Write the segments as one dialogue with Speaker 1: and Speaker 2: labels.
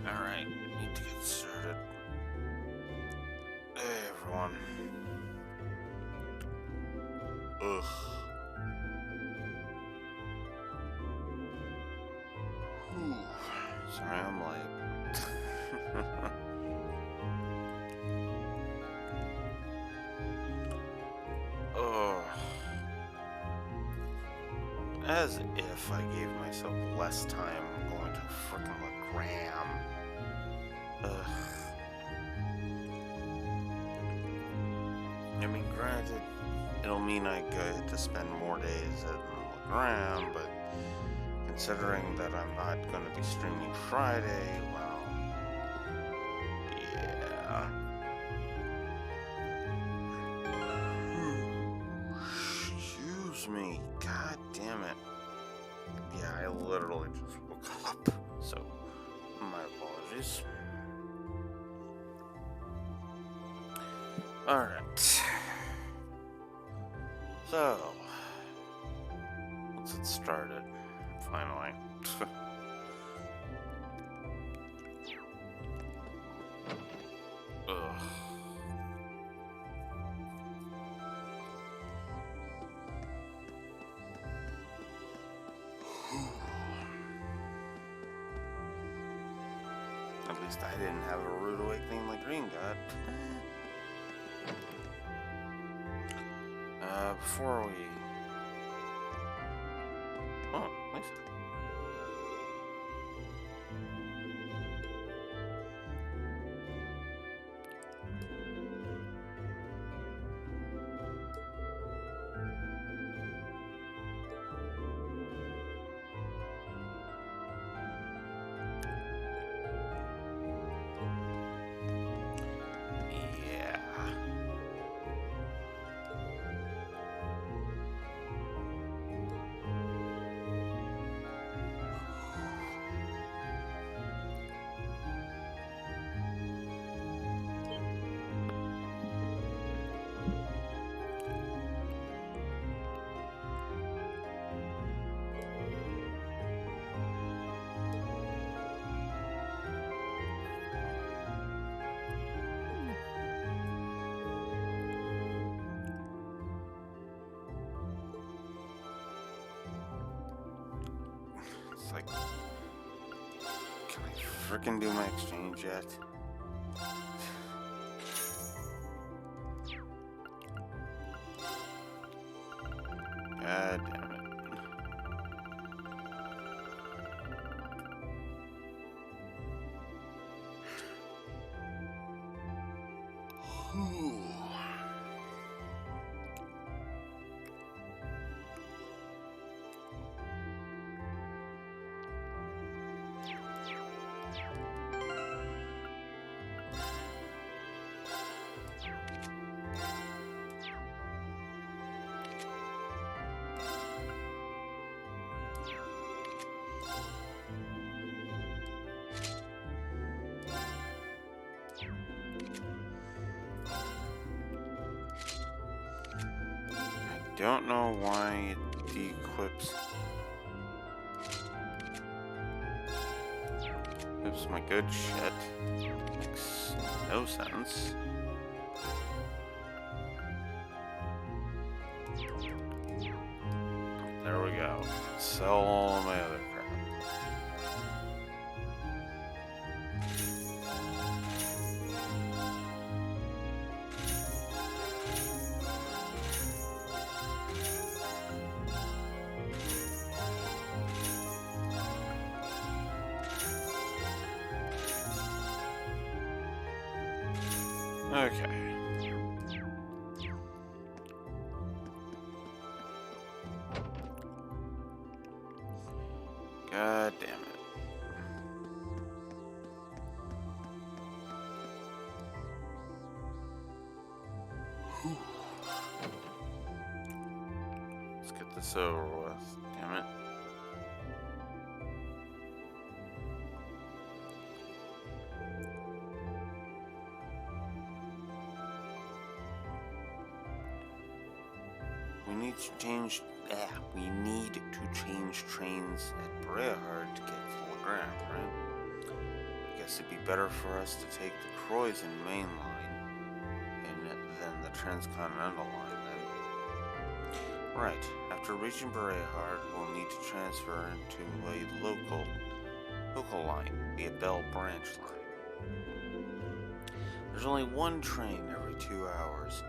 Speaker 1: Alright, need to get started. Hey everyone. Ugh. Whew. Sorry I'm late. Ugh. As if I gave myself less time going to frickin' Gram. Ugh. I mean, granted, it'll mean I get to spend more days at Gram, but considering that I'm not going to be streaming Friday, well, yeah. Excuse me. God damn it. Yeah, I literally just woke up. So, my apologies. Alright. So, let's get started. Finally. Ugh. At least I didn't have a rude awakening like Green got. Before we... Oh, nice. Yeah. It's like, can I frickin' do my exchange yet? God damn it. Don't know why it de-equips my good shit. Makes no sense. There we go. Sell all my other crap. Okay. God damn it. Whew. Let's get this over with. Damn it. We need to change trains at Brehard to get to Legrand, right? guess it'd be better for us to take the Croydon main line than the transcontinental line then. Right, after reaching Berehard, we'll need to transfer into a local line, the Bell Branch line. There's only one train every 2 hours,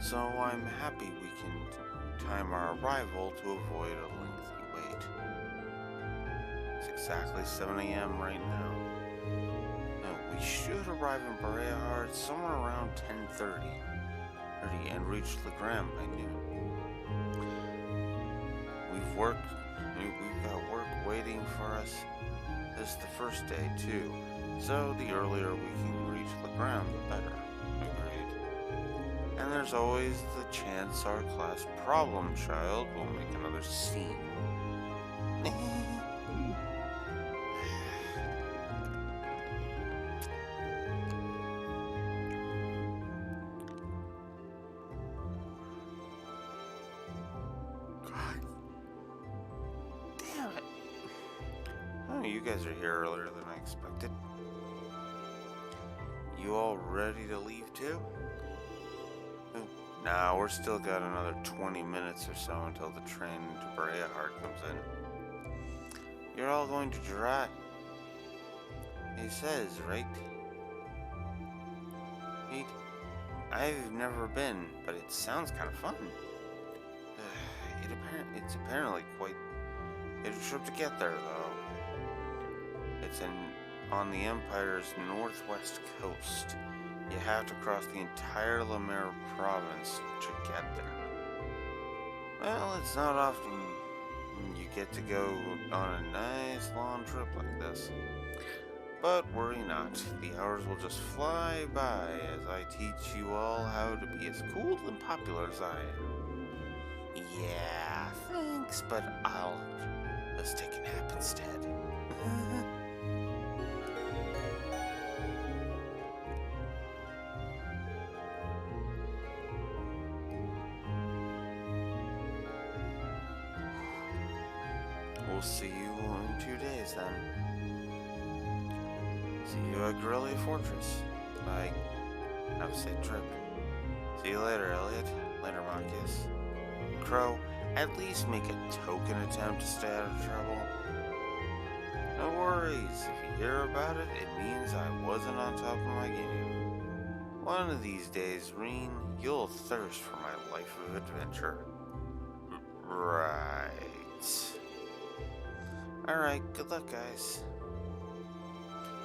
Speaker 1: so I'm happy we can time our arrival to avoid a lengthy wait. It's exactly 7 a.m. right now. Now, we should arrive in Berehard somewhere around 10:30 and reach Legram by noon. We've got work waiting for us. This is the first day, too, so the earlier we can reach Legram, the better. Agreed. And there's always the chance our class problem child will make another scene. You guys are here earlier than I expected. You all ready to leave too? Nah, we're still got another 20 minutes or so until the train to Berehard comes in. You're all going to drive. He says, right? I've never been, but it sounds kind of fun. It's apparently quite a trip to get there, though. It's on the Empire's northwest coast. You have to cross the entire Lemaire province to get there. Well, it's not often you get to go on a nice long trip like this. But worry not, the hours will just fly by as I teach you all how to be as cool and popular as I am. Yeah, thanks, but I'll just take a nap instead. We'll see you in 2 days then. See you at Corellia Fortress. Bye. Have a safe trip. See you later, Elliot. Later, Marcus. Crow, at least make a token attempt to stay out of trouble. No worries. If you hear about it, it means I wasn't on top of my game. One of these days, Reen, you'll thirst for my life of adventure. Right. Alright, good luck, guys.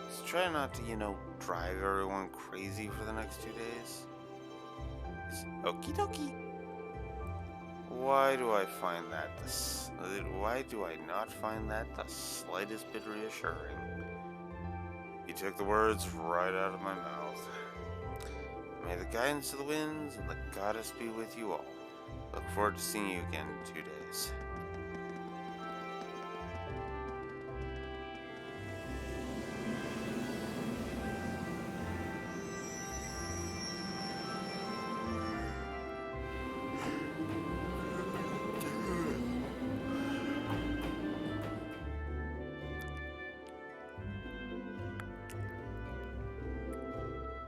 Speaker 1: Just try not to, drive everyone crazy for the next 2 days. Okie dokie. Why do I not find that the slightest bit reassuring? You took the words right out of my mouth. May the guidance of the winds and the goddess be with you all. Look forward to seeing you again in 2 days.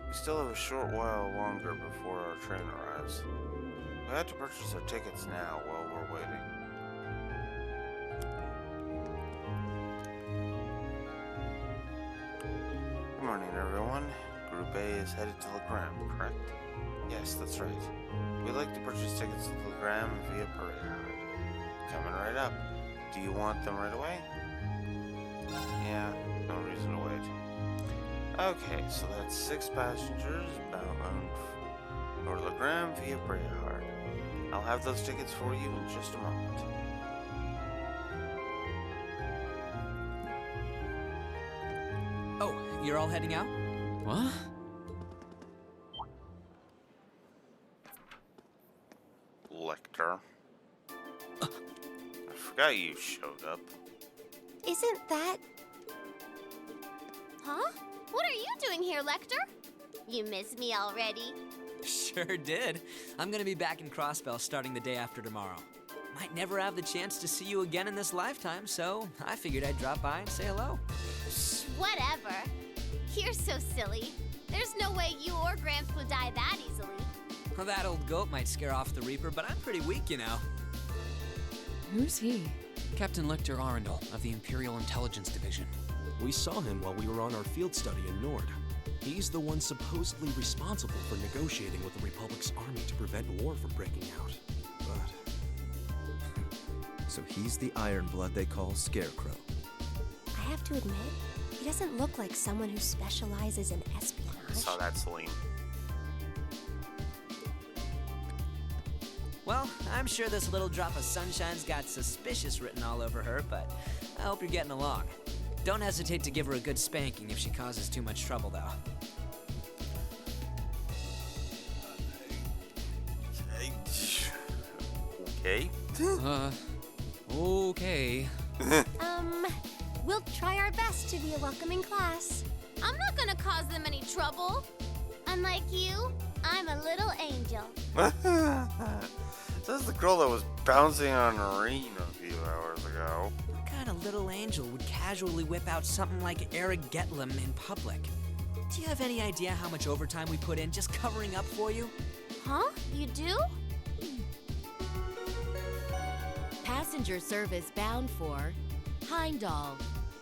Speaker 1: We still have a short while longer before our train arrives. We have to purchase our tickets now while we're waiting. Good morning, everyone. Group A is headed to Legram, correct? Yes, that's right. We'd like to purchase tickets to Legram via Berehard. Coming right up. Do you want them right away? Yeah, no reason to wait. Okay, so that's 6 passengers bound for Legram via Berehard. I'll have those tickets for you in just a moment.
Speaker 2: Oh, you're all heading out?
Speaker 3: What?
Speaker 1: Lecter. I forgot you showed up.
Speaker 4: Isn't that... Huh? What are you doing here, Lecter? You miss me already?
Speaker 2: Sure did. I'm gonna be back in Crossbell starting the day after tomorrow. Might never have the chance to see you again in this lifetime, so I figured I'd drop by and say hello.
Speaker 4: Shh, whatever. You're so silly. There's no way you or Gramps would die that easily.
Speaker 2: Well, that old goat might scare off the Reaper, but I'm pretty weak, you know.
Speaker 3: Who's he?
Speaker 5: Captain Lecter Arundel of the Imperial Intelligence Division.
Speaker 6: We saw him while we were on our field study in Nord. He's the one supposedly responsible for negotiating with the Republic's army to prevent war from breaking out. But...
Speaker 7: So he's the Ironblood they call Scarecrow.
Speaker 8: I have to admit, he doesn't look like someone who specializes in espionage.
Speaker 1: Saw that, Celine.
Speaker 2: Well, I'm sure this little drop of sunshine's got suspicious written all over her, but I hope you're getting along. Don't hesitate to give her a good spanking if she causes too much trouble, though.
Speaker 1: Okay.
Speaker 5: Okay.
Speaker 8: We'll try our best to be a welcoming class.
Speaker 4: I'm not gonna cause them any trouble. Unlike you, I'm a little angel.
Speaker 1: This is the girl that was bouncing on a rain a few hours ago.
Speaker 2: What kind of little angel would casually whip out something like Eric Getlem in public? Do you have any idea how much overtime we put in just covering up for you?
Speaker 4: Huh? You do?
Speaker 9: Passenger service bound for Heimdall.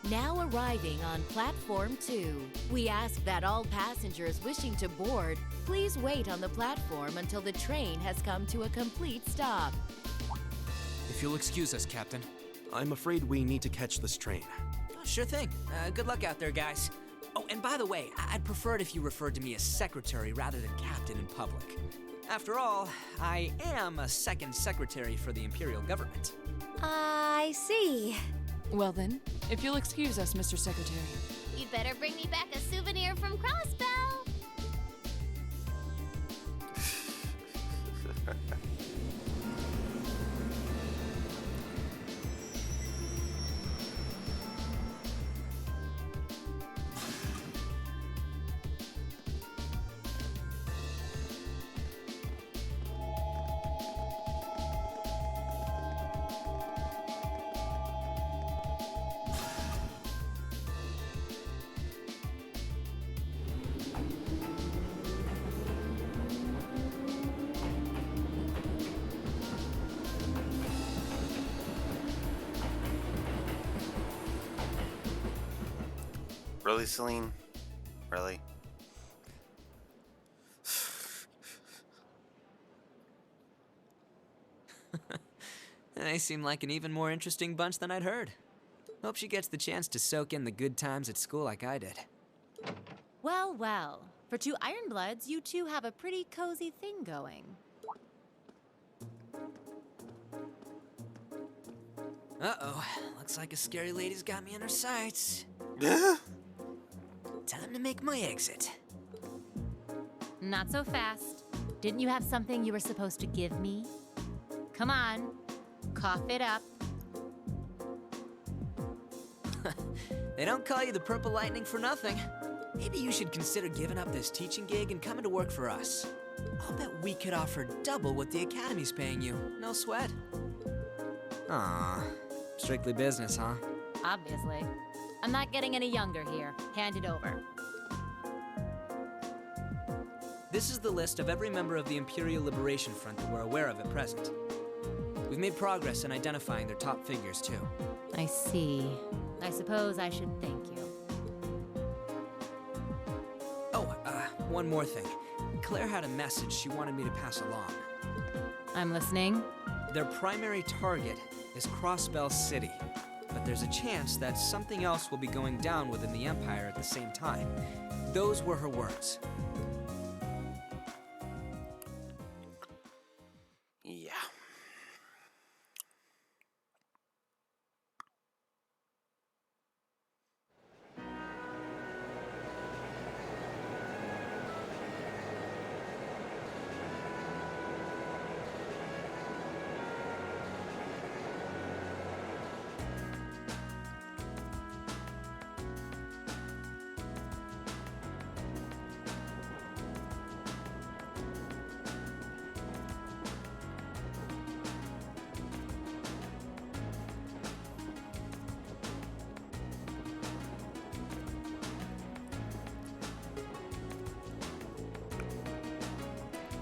Speaker 9: Now arriving on platform 2. We ask that all passengers wishing to board please wait on the platform until the train has come to a complete stop.
Speaker 5: If you'll excuse us, Captain.
Speaker 6: I'm afraid we need to catch this train.
Speaker 2: Oh, sure thing. Good luck out there, guys. Oh, and by the way, I'd prefer it if you referred to me as secretary rather than captain in public. After all, I am a second secretary for the Imperial government.
Speaker 8: I see.
Speaker 3: Well then, if you'll excuse us, Mr. Secretary.
Speaker 4: You'd better bring me back a souvenir from Crossbell.
Speaker 1: Really, Celine? Really?
Speaker 2: They seem like an even more interesting bunch than I'd heard. Hope she gets the chance to soak in the good times at school like I did.
Speaker 9: Well, well. For two Ironbloods, you two have a pretty cozy thing going.
Speaker 2: Uh-oh. Looks like a scary lady's got me in her sights. Time to make my exit.
Speaker 9: Not so fast. Didn't you have something you were supposed to give me? Come on, cough it up.
Speaker 2: They don't call you the Purple Lightning for nothing. Maybe you should consider giving up this teaching gig and coming to work for us. I'll bet we could offer double what the Academy's paying you. No sweat. Aw, strictly business, huh?
Speaker 9: Obviously. I'm not getting any younger here. Hand it over.
Speaker 2: This is the list of every member of the Imperial Liberation Front that we're aware of at present. We've made progress in identifying their top figures, too.
Speaker 9: I see. I suppose I should thank you.
Speaker 2: Oh, one more thing. Claire had a message she wanted me to pass along.
Speaker 9: I'm listening.
Speaker 2: Their primary target is Crossbell City, but there's a chance that something else will be going down within the Empire at the same time. Those were her words.
Speaker 1: Yeah.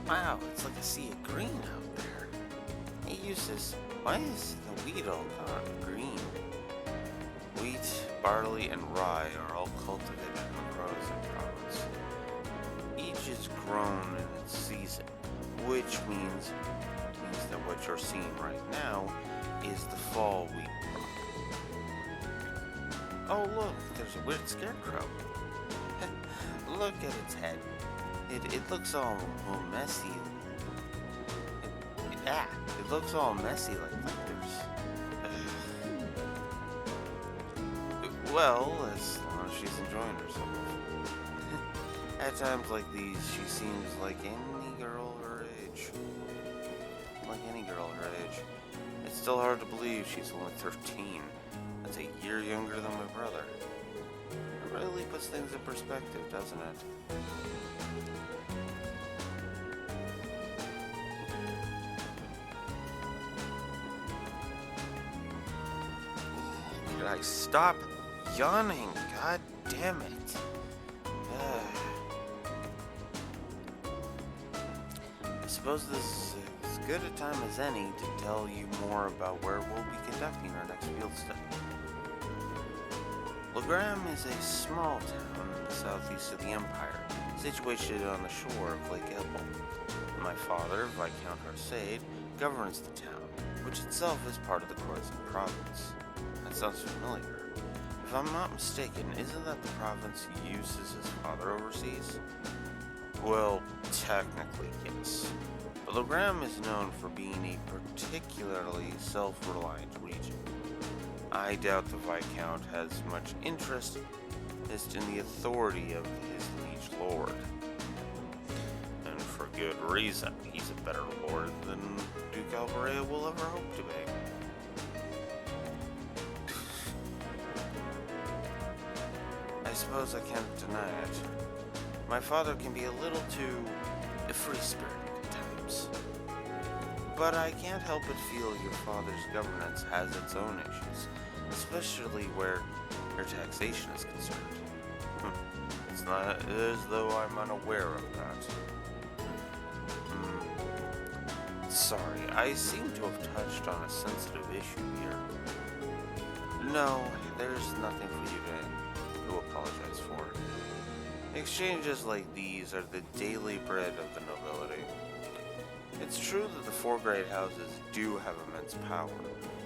Speaker 1: Wow, it's like a sea of green out there. Hey, Eustace, why is the wheat all gone green? Wheat, barley, and rye are all cultivated in the Crozen province. Each is grown in its season, which means that what you're seeing right now is the fall wheat crop. Oh look, there's a weird scarecrow. Look at its head. It looks all messy. It looks all messy like there's... Well, as long as she's enjoying herself. At times like these, she seems like any girl her age. It's still hard to believe she's only 13. That's a year younger than my brother. It really puts things in perspective, doesn't it? Could I stop yawning? God damn it. I suppose this is as good a time as any to tell you more about where we'll be conducting our next field study. Legram is a small town in the southeast of the Empire, situated on the shore of Lake Ebble. My father, Viscount Arcade, governs the town, which itself is part of the Crozen province. That sounds familiar. If I'm not mistaken, isn't that the province Eustace's father oversees? Well, technically, yes. But Legram is known for being a particularly self-reliant region. I doubt the Viscount has much interest in the authority of his liege lord. And for good reason. He's a better lord than Duke Alberea will ever hope to be. I suppose I can't deny it. My father can be a little too free-spirited at times. But I can't help but feel your father's governance has its own issues, especially where your taxation is concerned. It's not as though I'm unaware of that. Sorry, I seem to have touched on a sensitive issue here. No, there's nothing for you to apologize for. Exchanges like these are the daily bread of the nobility. It's true that the four great houses do have immense power,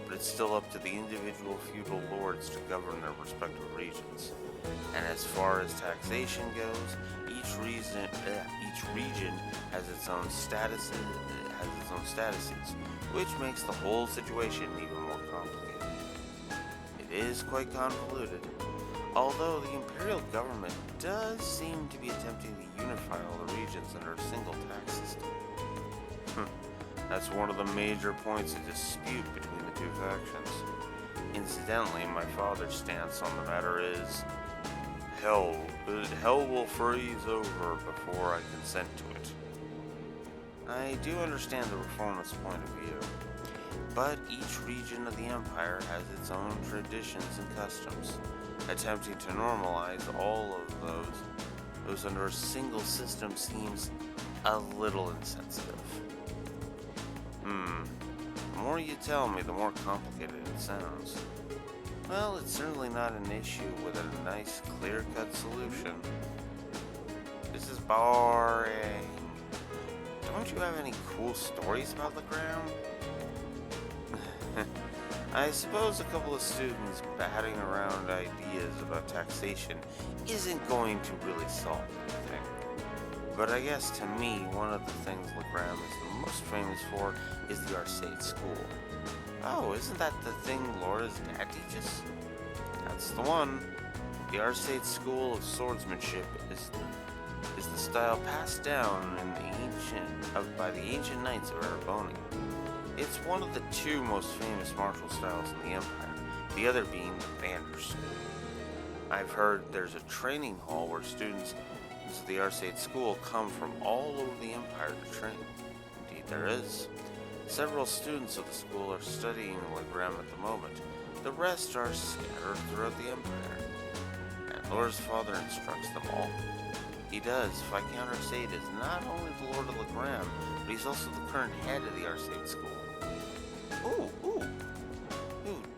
Speaker 1: but it's still up to the individual feudal lords to govern their respective regions. And as far as taxation goes, each region has its own statuses, which makes the whole situation even more complicated. It is quite convoluted, although the imperial government does seem to be attempting to unify all the regions under a single tax system. That's one of the major points of dispute between the two factions. Incidentally, my father's stance on the matter is, hell will freeze over before I consent to it. I do understand the reformist point of view, but each region of the Empire has its own traditions and customs. Attempting to normalize all of those under a single system seems a little insensitive. The more you tell me, the more complicated it sounds. Well, it's certainly not an issue with a nice, clear-cut solution. This is boring. Don't you have any cool stories about Legram? I suppose a couple of students batting around ideas about taxation isn't going to really solve anything. But I guess to me, one of the things Legram is the most famous for is the Arcade School. Oh, isn't that the thing Laura's dad teaches? That's the one. The Arcade School of Swordsmanship is the style passed down by the ancient knights of Ereboni. It's one of the two most famous martial styles in the Empire, the other being the Banner School. I've heard there's a training hall where students of the Arcade School come from all over the Empire to train. Indeed, there is. Several students of the school are studying Legram at the moment. The rest are scattered throughout the Empire. And Laura's father instructs them all. He does. Viscount Arcade is not only the Lord of Legram, but he's also the current head of the Arcade School. Ooh,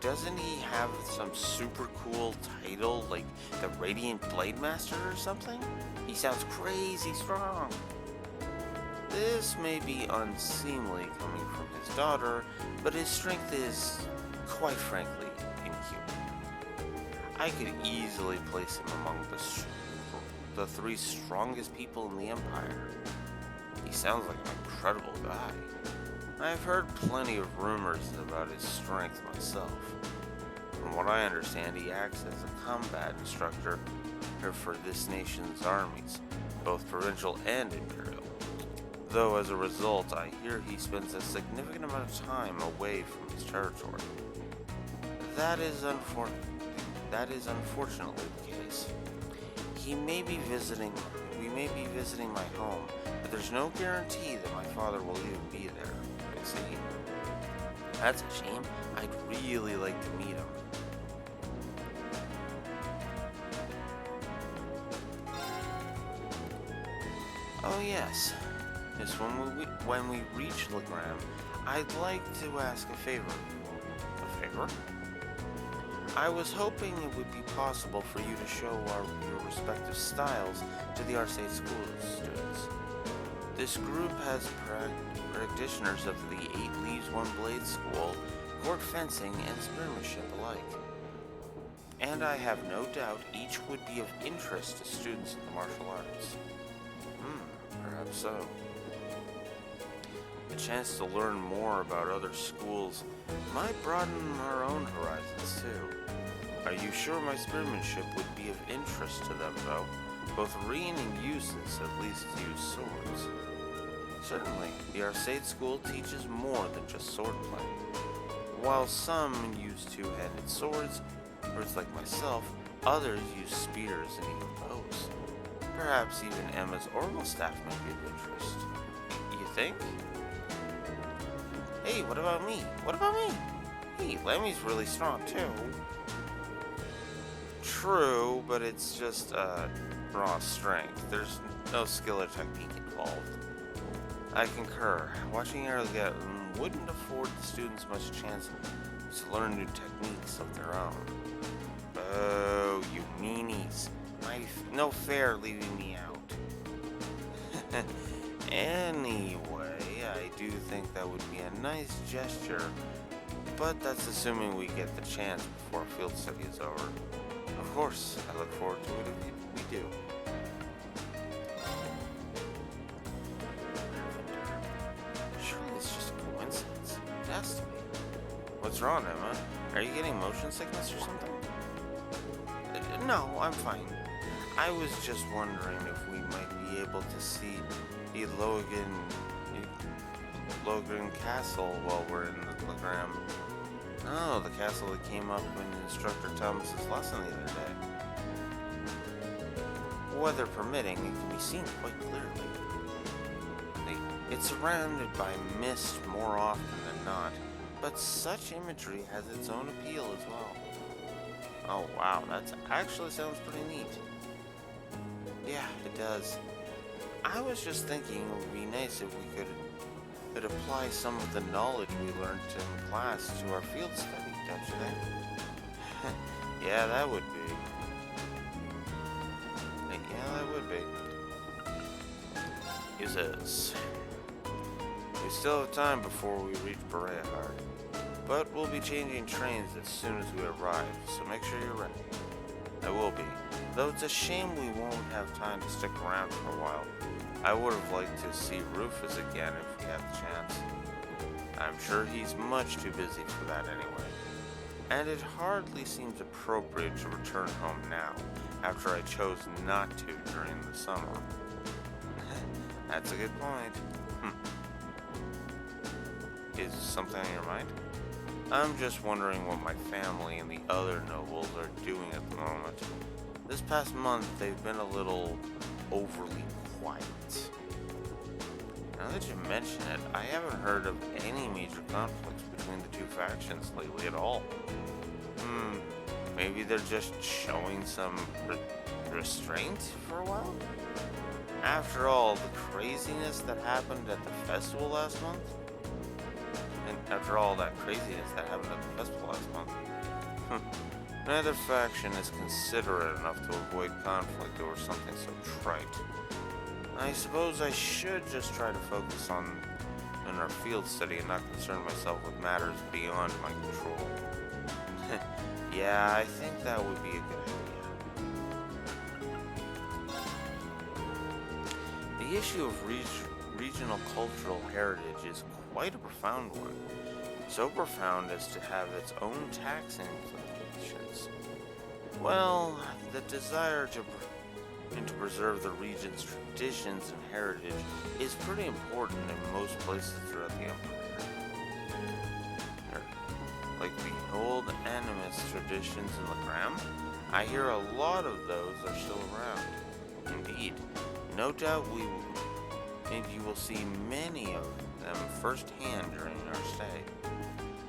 Speaker 1: doesn't he have some super cool title, like the Radiant Blade Master or something? He sounds crazy strong. This may be unseemly coming from his daughter, but his strength is, quite frankly, inhuman. I could easily place him among the 3 strongest people in the Empire. He sounds like an incredible guy. I've heard plenty of rumors about his strength myself. From what I understand, he acts as a combat instructor for this nation's armies, both provincial and imperial. Though as a result, I hear he spends a significant amount of time away from his territory. That is unfortunately the case. We may be visiting my home, but there's no guarantee that my father will even be there. I see. That's a shame. I'd really like to meet him. Oh yes. Yes, when we reach Legram, I'd like to ask a favor. A favor? I was hoping it would be possible for you to show your respective styles to the Arcade School students. This group has practitioners of the 8 Leaves, 1 Blade School, court fencing, and spearmanship alike. And I have no doubt each would be of interest to students in the martial arts. Perhaps so. A chance to learn more about other schools might broaden our own horizons too. Are you sure my spearmanship would be of interest to them though? Both Reen and Eustace at least use swords. Certainly, the Arcade School teaches more than just swordplay. While some use 2-handed swords, birds like myself, others use spears and even bows. Perhaps even Emma's Oracle staff may be of interest. You think? Hey, what about me? What about me? Hey, Lemmy's really strong too. True, but it's just raw strength. There's no skill or technique involved. I concur. Watching Arrowgate wouldn't afford the students much chance to learn new techniques of their own. Oh, you meanies. No fair leaving me out. Anyway, I do think that would be a nice gesture, but that's assuming we get the chance before field study is over. Of course, I look forward to it if we do. Surely it's just a coincidence. It has to be. What's wrong, Emma? Are you getting motion sickness or something? No, I'm fine. I was just wondering if we might be able to see the Logan Castle while we're in the Legram. Oh, the castle that came up in Instructor Thomas's lesson the other day. Weather permitting, it can be seen quite clearly. It's surrounded by mist more often than not, but such imagery has its own appeal as well. Oh wow, that actually sounds pretty neat. Yeah, it does. I was just thinking it would be nice if we could apply some of the knowledge we learned in class to our field study, don't you think? Yeah, that would be. Yeah, that would be. Is we still have time before we reach Bereahard, but we'll be changing trains as soon as we arrive, so make sure you're ready. I will be, though it's a shame we won't have time to stick around for a while. I would have liked to see Rufus again if we had the chance. I'm sure he's much too busy for that anyway. And it hardly seems appropriate to return home now, after I chose not to during the summer. That's a good point. Is something on your mind? I'm just wondering what my family and the other nobles are doing at the moment. This past month, they've been a little overly quiet. Now that you mention it, I haven't heard of any major conflicts between the two factions lately at all. Maybe they're just showing some restraint for a while? After all the craziness that happened at the festival last month? And after all that craziness that happened at the festival last month? Neither faction is considerate enough to avoid conflict over something so trite. I suppose I should just try to focus on our field study and not concern myself with matters beyond my control. Yeah, I think that would be a good idea. The issue of regional cultural heritage is quite a profound one. So profound as to have its own tax implications. Well, the desire to preserve the region's traditions and heritage is pretty important in most places throughout the Empire. Like the old animist traditions in Legram, I hear a lot of those are still around. Indeed, no doubt you will see many of them firsthand during our stay.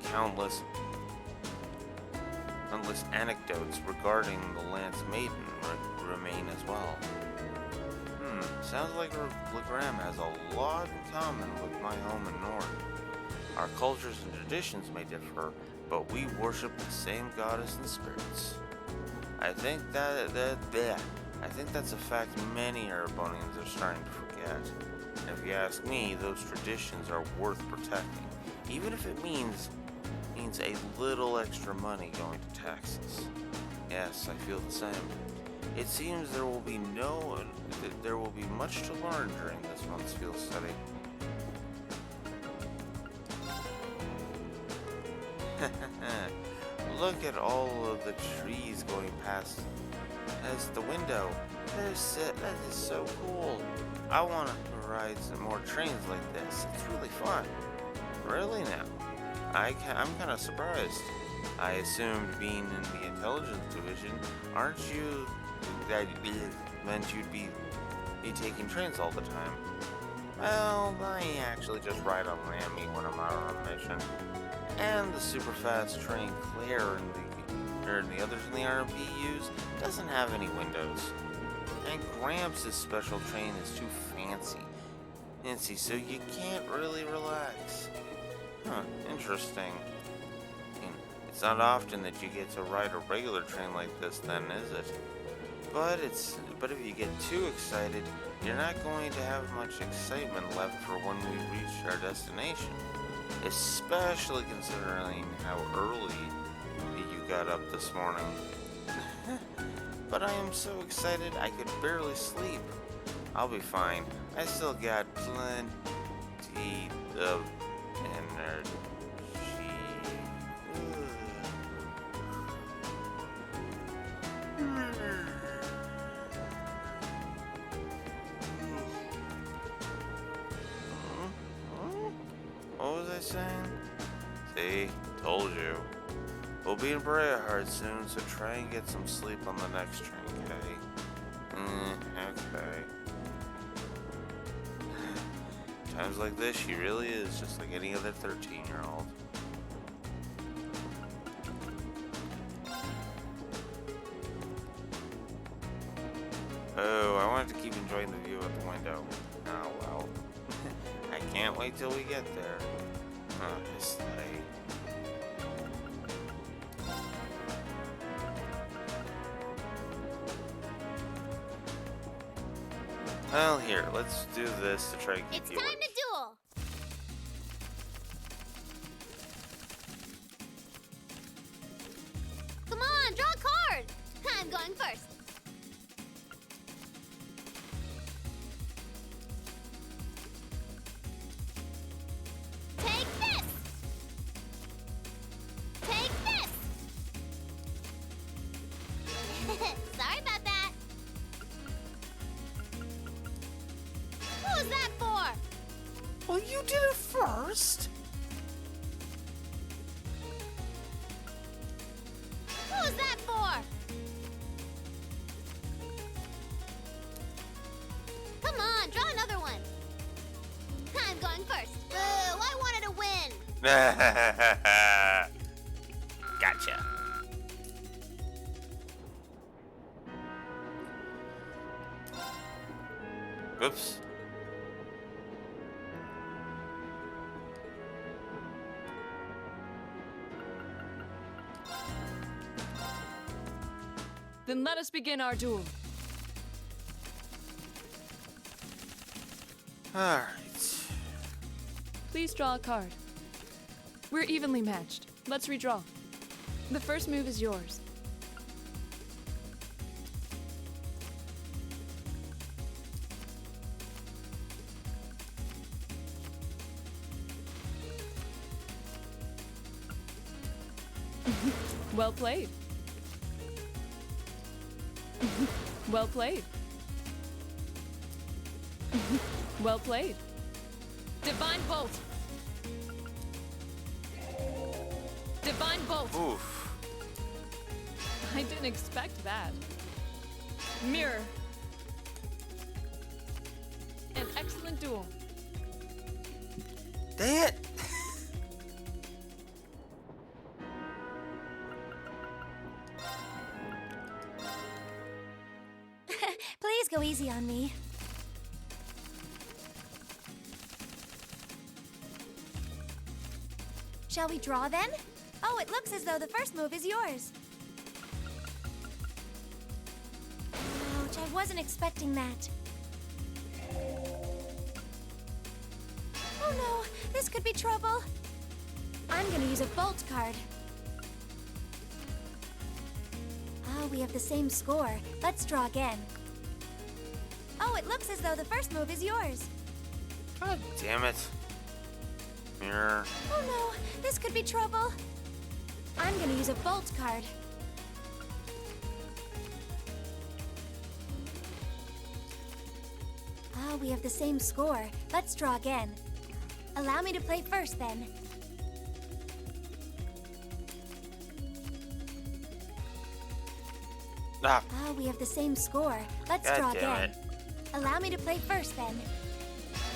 Speaker 1: Countless anecdotes regarding the Lance Maiden remain as well. Sounds like Legram has a lot in common with my home in Nord. Our cultures and traditions may differ, but we worship the same goddess and spirits. I think that's a fact many Erebonians are starting to forget. And if you ask me, those traditions are worth protecting, even if it means a little extra money going to taxes. Yes, I feel the same. It seems there will be much to learn during this month's field study. Look at all of the trees going past as the window. That is so cool. I want to ride some more trains like this. It's really fun. Really now? I'm kind of surprised. I assumed being in the intelligence division, aren't you? That meant you'd be taking trains all the time. Well, I actually just ride on Lammy when I'm out on a mission. And the super fast train Claire and the others in the RMP use doesn't have any windows. And Gramps' special train is too fancy, so you can't really relax. Interesting. It's not often that you get to ride a regular train like this then, is it? But if you get too excited, you're not going to have much excitement left for when we reach our destination. Especially considering how early you got up this morning. But I am so excited I could barely sleep. I'll be fine. I still got plenty of energy. What was I saying? See? Told you. We'll be in Breahard soon, so try and get some sleep on the next train, okay? Okay. Times like this, she really is just like any other 13-year-old. Oh, I wanted to keep enjoying the view out the window. Oh, well. I can't wait till we get there. Oh, this sleigh. Well, here, let's do this to try and keep
Speaker 4: It's
Speaker 1: you
Speaker 4: time
Speaker 1: awake.
Speaker 4: to duel! Come on, draw a card! I'm going first. Take this! Take this! Sorry about that. What was that for?
Speaker 1: Well, you did it first.
Speaker 4: What was that for? Come on, draw another one. I'm going first. Boo, I wanted to win.
Speaker 1: Gotcha. Oops.
Speaker 3: Then let us begin our duel.
Speaker 1: Alright.
Speaker 3: Please draw a card. We're evenly matched. Let's redraw. The first move is yours. Well played. Well played. Well played. Divine Bolt. Divine Bolt.
Speaker 1: Oof.
Speaker 3: I didn't expect that. Mirror. An excellent duel.
Speaker 1: Dang it!
Speaker 8: Please go easy on me. Shall we draw then? Oh, it looks as though the first move is yours. Ouch, I wasn't expecting that. Oh no, this could be trouble. I'm gonna use a Bolt card. Oh, we have the same score. Let's draw again. Oh, it looks as though the first move is yours.
Speaker 1: God damn it. Mirror.
Speaker 8: Oh no, this could be trouble. I'm gonna use a Bolt card. Oh, we have the same score. Let's draw again. Allow me to play first then.
Speaker 1: Ah,
Speaker 8: Oh, we have the same score. Let's
Speaker 1: God
Speaker 8: draw
Speaker 1: damn
Speaker 8: again.
Speaker 1: it.
Speaker 8: Allow me to play first then.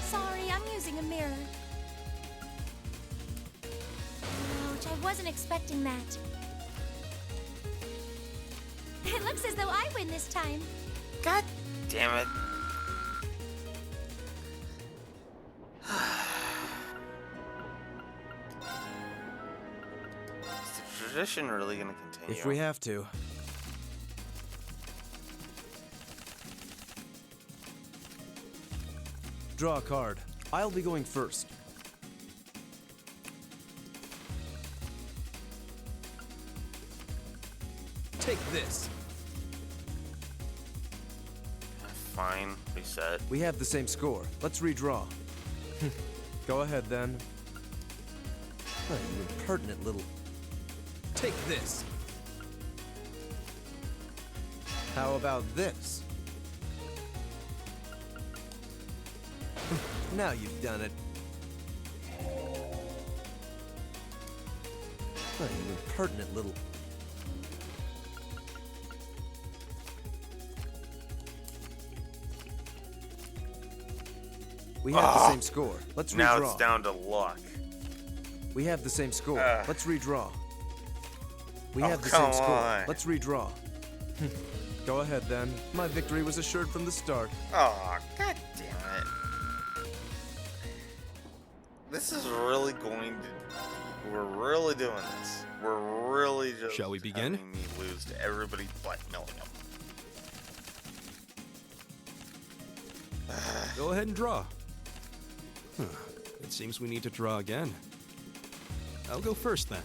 Speaker 8: Sorry, I'm using a mirror. Ouch, I wasn't expecting that. It looks as though I win this time.
Speaker 1: God damn it. Is the tradition really gonna continue?
Speaker 6: If we have to. Draw a card. I'll be going first. Take this.
Speaker 1: Fine, reset.
Speaker 6: We have the same score. Let's redraw. Go ahead then. Oh, you impertinent little... Take this. How about this? Now you've done it. Oh, you impertinent little... We have the same score. Let's redraw.
Speaker 1: Now it's down to luck.
Speaker 6: We have the same score. Let's redraw. We
Speaker 1: Oh,
Speaker 6: have the
Speaker 1: come
Speaker 6: same score.
Speaker 1: on.
Speaker 6: Let's redraw. Go ahead then. My victory was assured from the start.
Speaker 1: Oh, god damn it. This is really going to... We're really doing this. We're really just...
Speaker 6: Shall we begin?
Speaker 1: Having me lose to everybody but Milliam.
Speaker 6: Go ahead and draw. It seems we need to draw again. I'll go first then.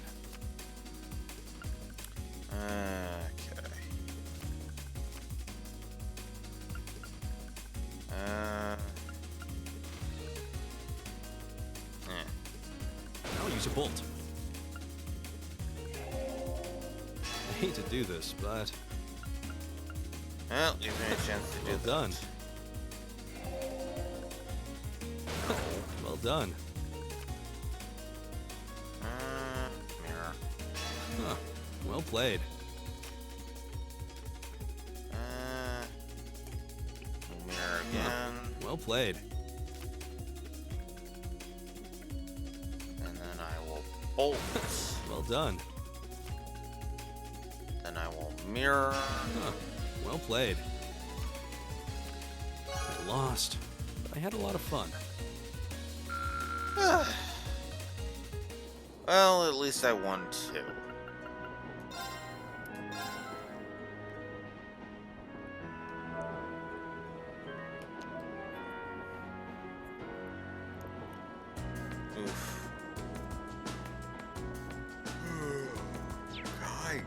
Speaker 1: Okay.
Speaker 6: I'll use a bolt. I hate to do this, but...
Speaker 1: Well, gives me a chance to do
Speaker 6: Well
Speaker 1: that.
Speaker 6: done. Well done.
Speaker 1: Mirror.
Speaker 6: Huh. Well played.
Speaker 1: Mirror again.
Speaker 6: Well played.
Speaker 1: And then I will bolt.
Speaker 6: Well done.
Speaker 1: Then I will mirror.
Speaker 6: Huh. Well played. I lost. I had a lot of fun.
Speaker 1: Well, at least I won too. Oof. God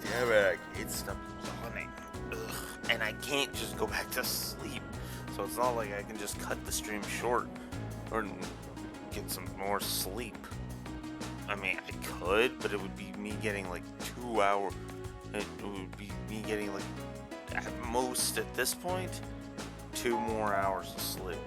Speaker 1: damn it, I can't stop yawning. Ugh. And I can't just go back to sleep. So it's not like I can just cut the stream short or get some more sleep. I mean, I could, but it would be me getting like 2 hours. It would be me getting like, at most at this point, 2 more hours of sleep.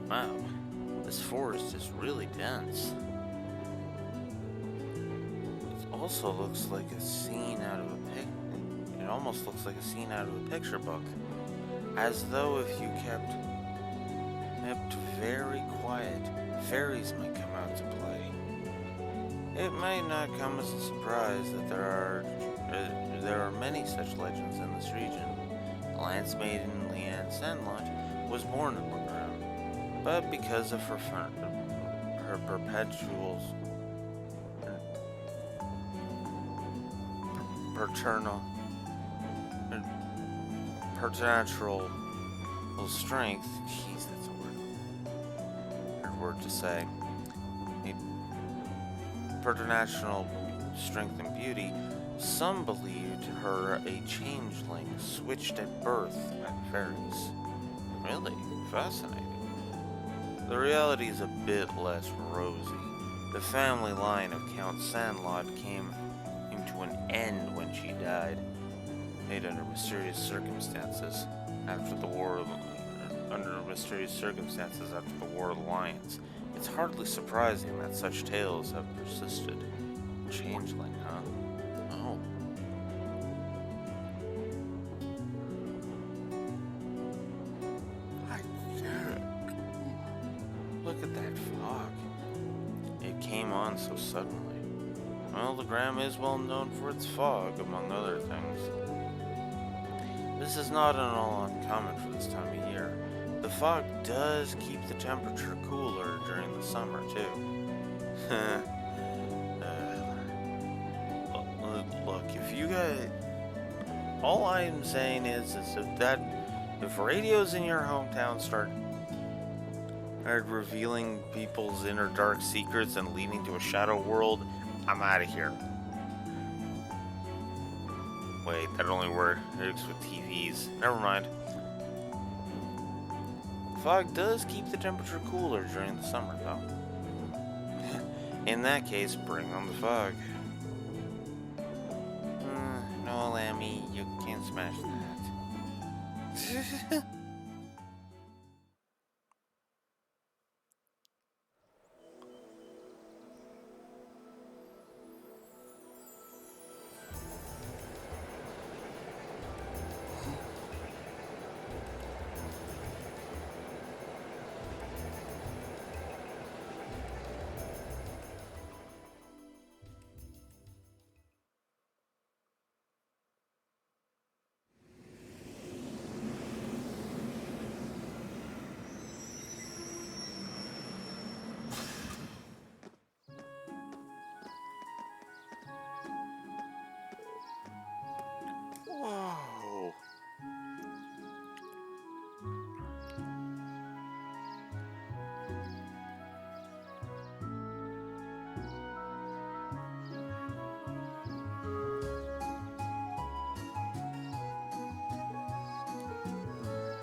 Speaker 1: Wow, this forest is really dense. It also looks like a scene out of a It almost looks like a scene out of a picture book. As though if you kept very quiet, fairies might come out to play. It might not come as a surprise that there are many such legends in this region. The Lance Maiden Leanne Sandlot was born in Lagroon, but because of her preternatural strength, jeez, that's a weird word to say, preternatural strength and beauty, some believed her a changeling switched at birth by the fairies. Really? Fascinating. The reality is a bit less rosy. The family line of Count Sandlot came to an end when she died, made under mysterious circumstances after the War of the Lions. It's hardly surprising that such tales have persisted. Changeling, huh? Oh. so suddenly? Well, Legram is well known for its fog, among other things. This is not at all uncommon for this time of year. The fog does keep the temperature cooler during the summer, too. Look, if you guys... All I'm saying is if radios in your hometown start revealing people's inner dark secrets and leading to a shadow world, I'm out of here. Wait, that only works with TVs. Never mind. Fog does keep the temperature cooler during the summer, though. In that case, bring on the fog. No, Lammy, you can't smash that. Whoa.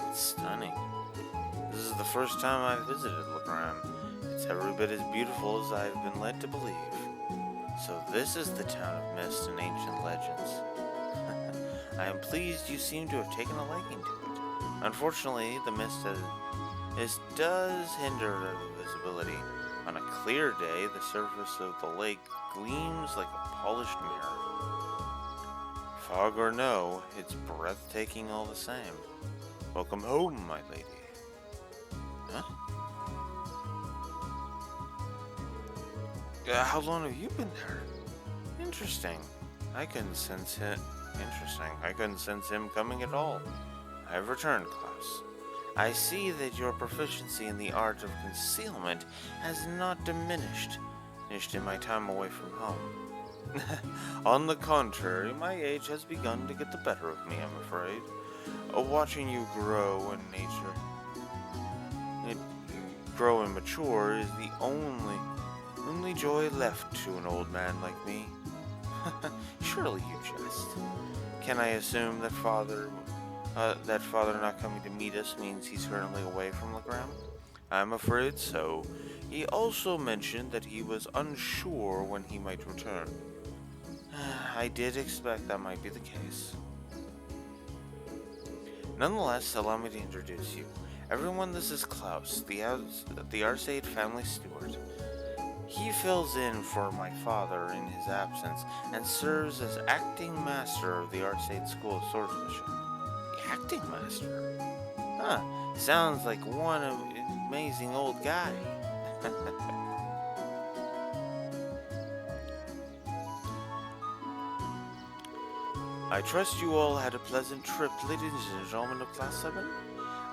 Speaker 1: It's stunning. This is the first time I've visited Legram. It's every bit as beautiful as I've been led to believe. So this is the town of mist and ancient legends. I am pleased you seem to have taken a liking to it. Unfortunately, the mist does hinder visibility. On a clear day, the surface of the lake gleams like a polished mirror. Fog or no, it's breathtaking all the same. Welcome home, my lady. Huh? How long have you been there? Interesting. I couldn't sense him coming at all. I've returned, Klaus. I see that your proficiency in the art of concealment has not diminished in my time away from home. On the contrary, my age has begun to get the better of me, I'm afraid. Watching you grow and mature is the only joy left to an old man like me. Surely you jest. Can I assume that father not coming to meet us means he's currently away from Legram? I'm afraid so. He also mentioned that he was unsure when he might return. I did expect that might be the case. Nonetheless, allow me to introduce you. Everyone, this is Klaus, the Arcade family steward. He fills in for my father in his absence and serves as acting master of the Arcade School of Swordsmanship. The acting master? Huh, sounds like one amazing old guy. I trust you all had a pleasant trip, ladies and gentlemen of Class 7.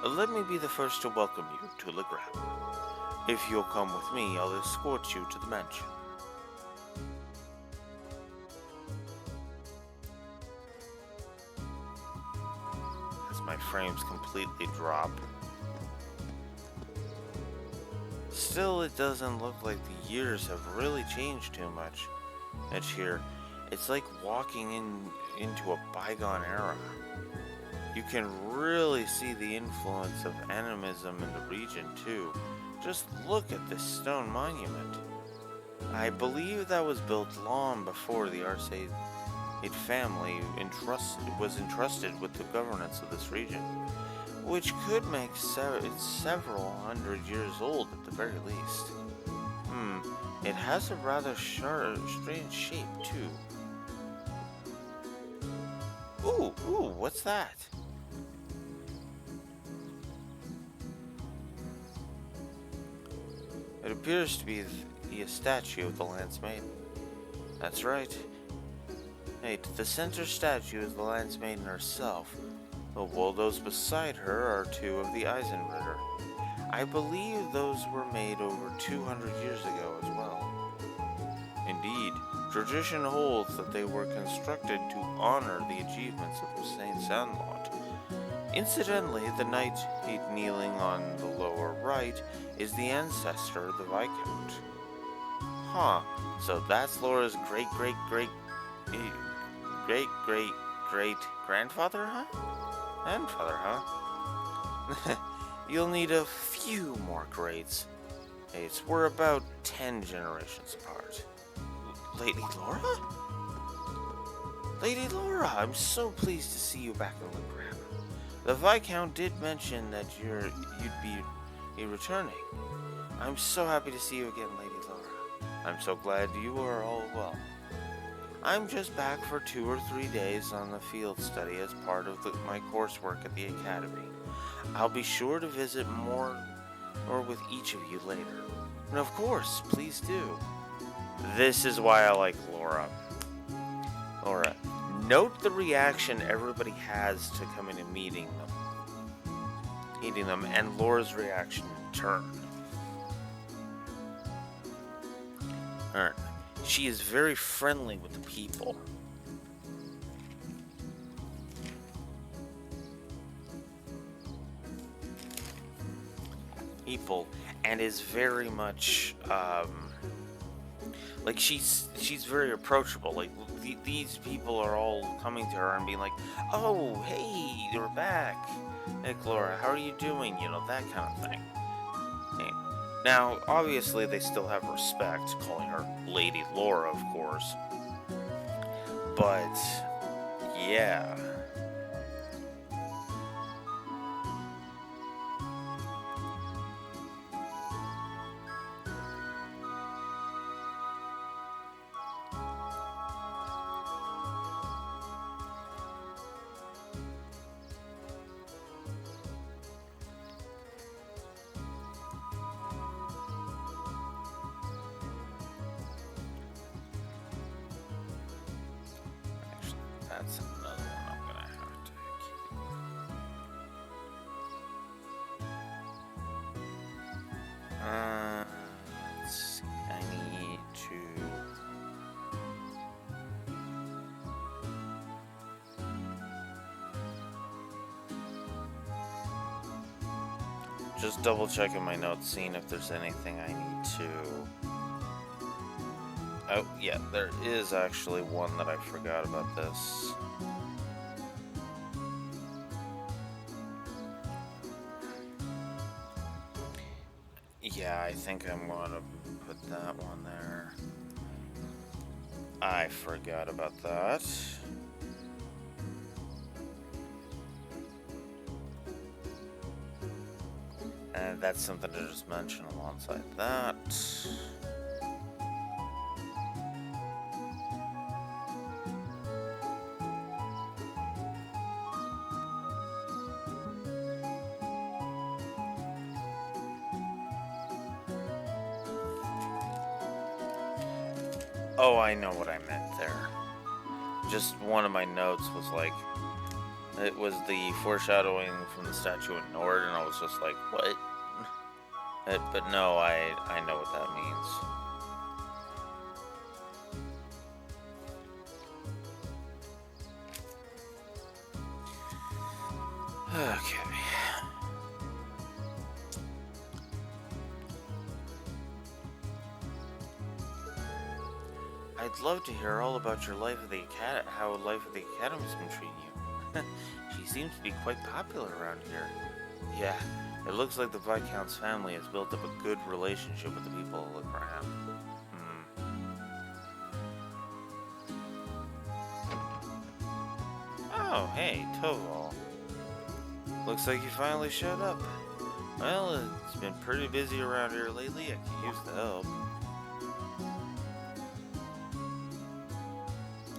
Speaker 1: Let me be the first to welcome you to Legram. If you'll come with me, I'll escort you to the mansion. As my frames completely drop. Still, it doesn't look like the years have really changed too much here. It's like walking into a bygone era. You can really see the influence of animism in the region too. Just look at this stone monument. I believe that was built long before the Arcade family was entrusted with the governance of this region, which could make it several hundred years old at the very least. It has a rather strange shape too. Ooh, what's that? It appears to be be a statue of the Lance Maiden. That's right. Hey, the center statue is the Lance Maiden herself, while those beside her are two of the Eisenritter. I believe those were made over 200 years ago as well. Indeed, tradition holds that they were constructed to honor the achievements of Saint Sandlot. Incidentally, the knight kneeling on the lower right is the ancestor of the Viscount. Huh, so that's Laura's great-great-great-grandfather, huh? Grandfather, huh? You'll need a few more greats. We're about 10 generations apart. Lady Laura? Lady Laura, I'm so pleased to see you back in Limgrave. The Viscount did mention that you'd be returning. I'm so happy to see you again, Lady Laura. I'm so glad you are all well. I'm just back for 2 or 3 days on the field study as part of my coursework at the Academy. I'll be sure to visit more or with each of you later. And of course, please do. This is why I like Laura. Laura, note the reaction everybody has to coming and meeting them, and Laura's reaction in turn. Alright. She is very friendly with the people. And is very much like she's very approachable. Like these people are all coming to her and being like, "Oh, hey, you're back. Hey, Laura, how are you doing?" You know, that kind of thing. Hey. Now, obviously, they still have respect, calling her Lady Laura, of course. But yeah. That's another one I'm gonna have to keep. Let's see. I need to just double checking my notes, seeing if there's anything I need to. Oh, yeah, there is actually one that I forgot about this. Yeah, I think I'm going to put that one there. I forgot about that. And that's something to just mention alongside that. Oh, I know what I meant there. Just one of my notes was like, it was the foreshadowing from the statue in Nord, and I was just like, what? But no, I know what that means. Okay. I'd love to hear all about your life at the how life at the Academy's been treating you. She seems to be quite popular around here. Yeah, it looks like the Viscount's family has built up a good relationship with the people of Limgrave. Oh, hey, Toval. Looks like you finally showed up. Well, it's been pretty busy around here lately. I could use the help.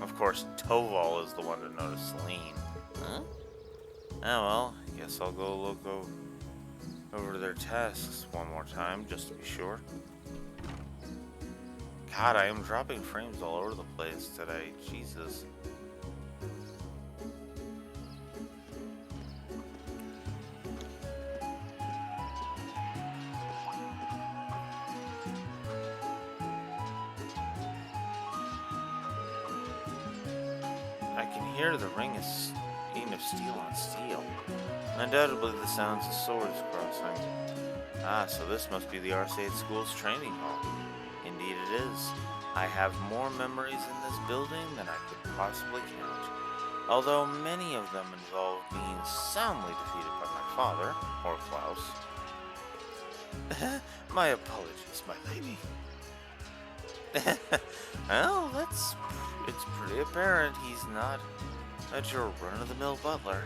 Speaker 1: Of course, Toval is the one to notice Celine. Huh? Oh well, I guess I'll go look over their tasks one more time, just to be sure. God, I am dropping frames all over the place today. Jesus. I can hear the ring of steel on steel. Undoubtedly the sounds of swords crossing. Ah, so this must be the Arcade School's training hall. Indeed it is. I have more memories in this building than I could possibly count, although many of them involve being soundly defeated by my father, or Klaus. My apologies, my lady. Well, it's pretty apparent he's not your run-of-the-mill butler.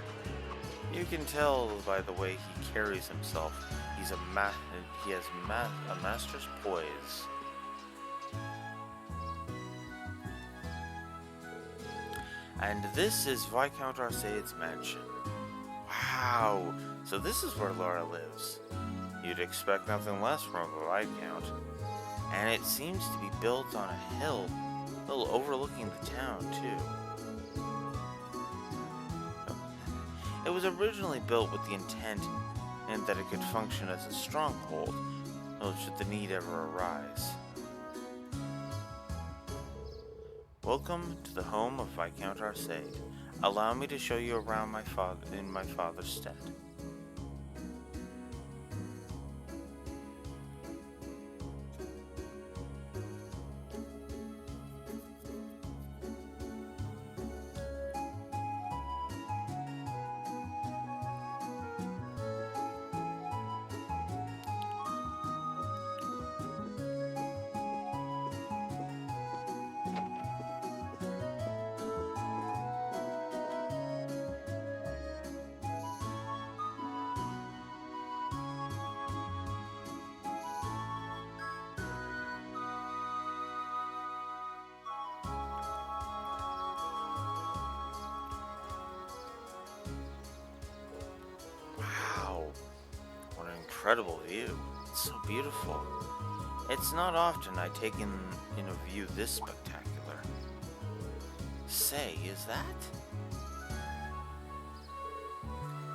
Speaker 1: You can tell by the way he carries himself. He has a master's poise. And this is Viscount Arcade's mansion. Wow, so this is where Laura lives. You'd expect nothing less from a Viscount. And it seems to be built on a hill, overlooking the town, too. It was originally built with the intent and that it could function as a stronghold, should the need ever arise. Welcome to the home of Viscount Arcade. Allow me to show you around in my father's stead. Incredible view. It's so beautiful. It's not often I take in a view this spectacular. Say, is that?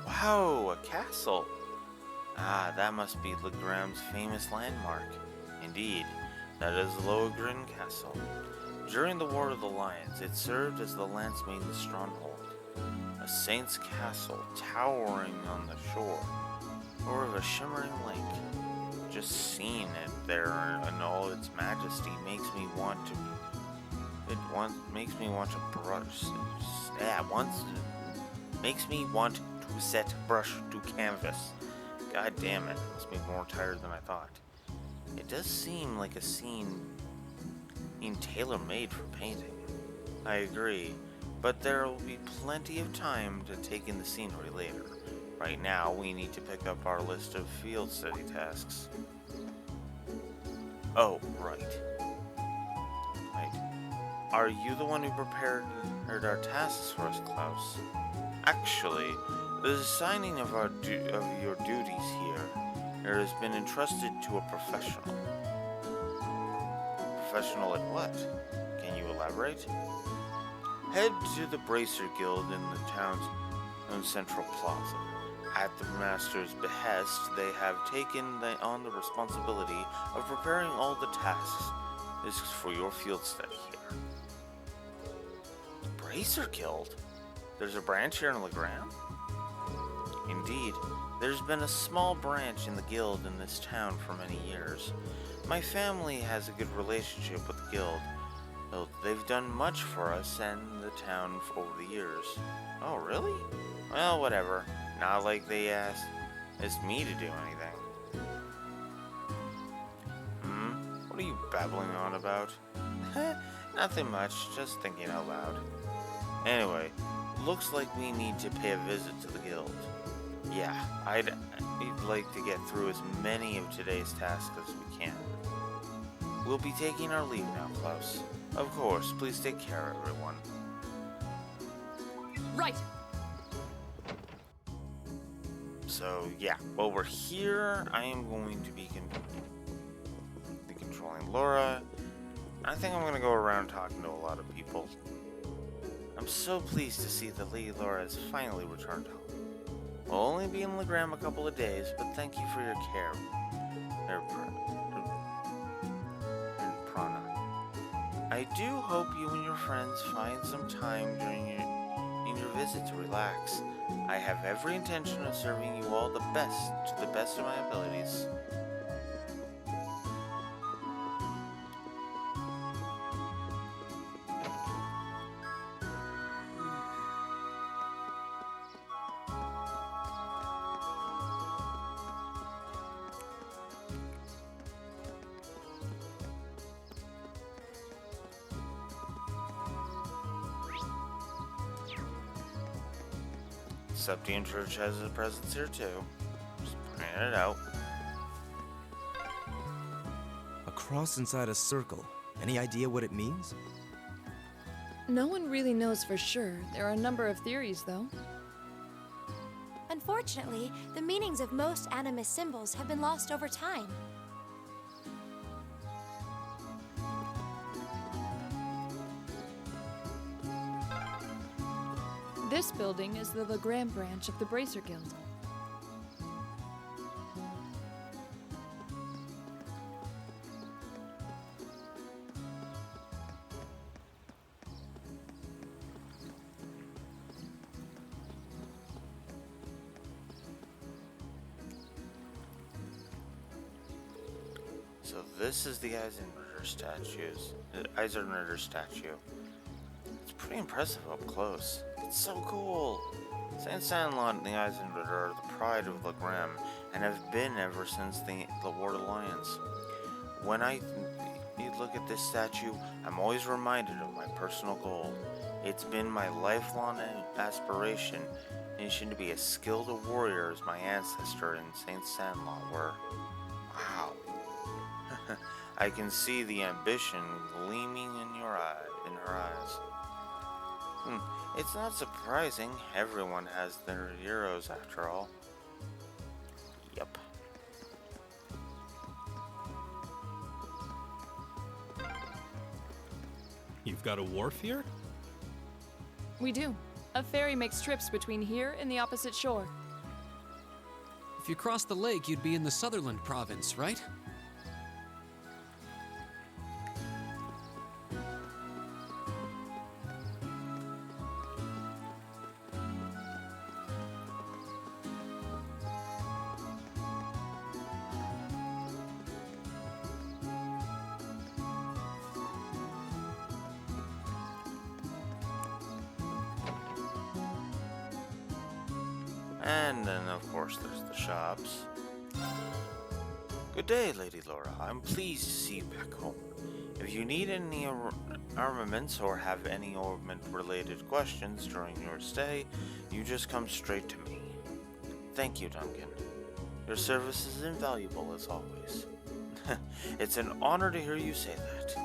Speaker 1: Wow, a castle. Ah, that must be Legram's famous landmark. Indeed, that is Lohengrin Castle. During the War of the Lions, it served as the Lancemaid's stronghold. A saint's castle towering on the shore or of a shimmering lake. Just seeing it there in all its majesty makes me want to set brush to canvas. God damn it, must be more tired than I thought. It does seem like a scene tailor-made for painting. I agree, but there will be plenty of time to take in the scenery later. Right now, we need to pick up our list of field study tasks. Oh, right. Are you the one who prepared our tasks for us, Klaus? Actually, the assigning of your duties here has been entrusted to a professional. Professional at what? Can you elaborate? Head to the Bracer Guild in the town's central plaza. At the master's behest, they have taken on the responsibility of preparing all the tasks. This is for your field study here. The Bracer Guild? There's a branch here in Legram? Indeed, there's been a small branch in the guild in this town for many years. My family has a good relationship with the guild, though they've done much for us and the town over the years. Oh, really? Well, whatever. Not like they asked me to do anything. What are you babbling on about? Nothing much, just thinking out loud. Anyway, looks like we need to pay a visit to the guild. Yeah, I'd like to get through as many of today's tasks as we can. We'll be taking our leave now, Klaus. Of course, please take care, everyone.
Speaker 3: Right.
Speaker 1: So, yeah, while we're here, I am going to be controlling Laura. I think I'm gonna go around talking to a lot of people. I'm so pleased to see that Lady Laura has finally returned home. We'll only be in Legram a couple of days, but thank you for your care. And Prana. I do hope you and your friends find some time in your visit to relax. I have every intention of serving you all to the best of my abilities. Septian Church has a presence here too. Just pointing it out.
Speaker 7: A cross inside a circle. Any idea what it means?
Speaker 3: No one really knows for sure. There are a number of theories, though.
Speaker 8: Unfortunately, the meanings of most animist symbols have been lost over time.
Speaker 3: This building is the Legram branch of the Bracer Guild.
Speaker 1: So this is the Eisenritter statue. It's pretty impressive up close. It's so cool. Saint Sandlot and the Eisenritter are the pride of Legram and have been ever since the Ward Alliance. When I look at this statue, I'm always reminded of my personal goal. It's been my lifelong aspiration to be as skilled a warrior as my ancestor in Saint Sandlot were. Wow. I can see the ambition gleaming in her eyes. It's not surprising. Everyone has their heroes after all. Yep.
Speaker 6: You've got a wharf here?
Speaker 3: We do. A ferry makes trips between here and the opposite shore.
Speaker 5: If you crossed the lake, you'd be in the Sutherland province, right?
Speaker 1: And then, of course, there's the shops. Good day, Lady Laura. I'm pleased to see you back home. If you need any armaments or have any armament-related questions during your stay, you just come straight to me. Thank you, Duncan. Your service is invaluable as always. It's an honor to hear you say that.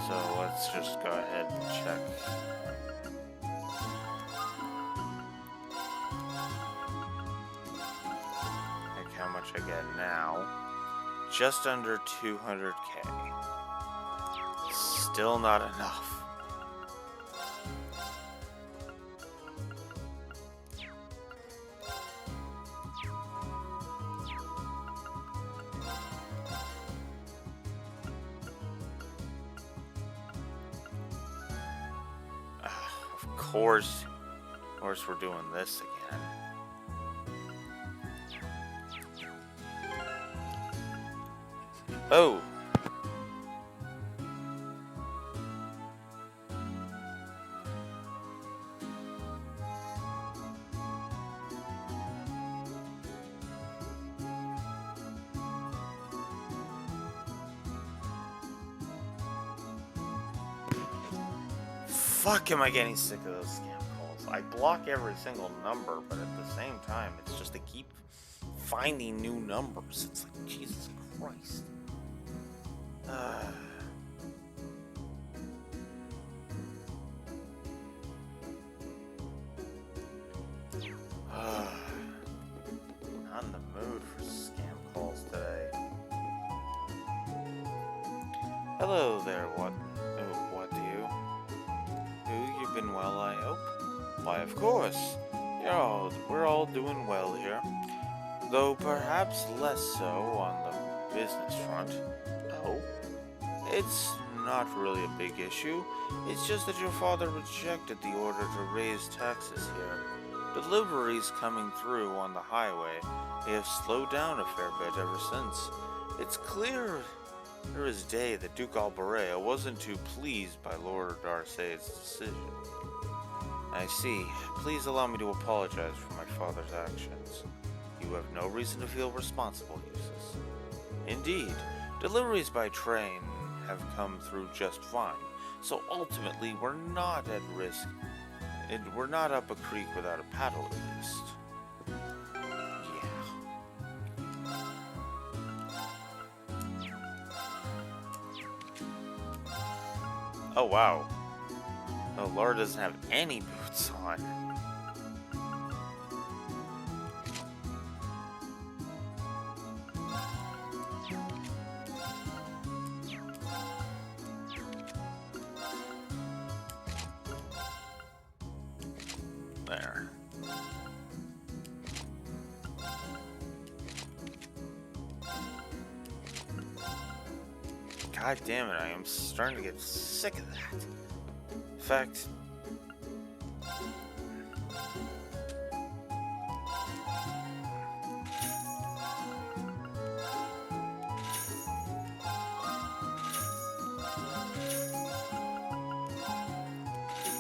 Speaker 1: So let's just go ahead and check. Like how much I get now. Just under 200k. Still not enough. Of course we're doing this again. Oh! Fuck, am I getting sick of those scam calls. I block every single number, but at the same time, it's just they keep finding new numbers. It's like, Jesus Christ. Hello there, what do you? Who, you've been well, I hope? Why, of course. We're all doing well here. Though perhaps less so on the business front. Oh? It's not really a big issue. It's just that your father rejected the order to raise taxes here. Deliveries coming through on the highway, they have slowed down a fair bit ever since. It's clear as day that Duke Alberea wasn't too pleased by Lord D'Arcy's decision. I see. Please allow me to apologize for my father's actions. You have no reason to feel responsible, Eustace. Indeed, deliveries by train have come through just fine, so ultimately we're not at risk, and we're not up a creek without a paddle at least. Oh wow. Oh, Laura doesn't have any boots on. There. God damn it, I am starting to get sick of that. In fact,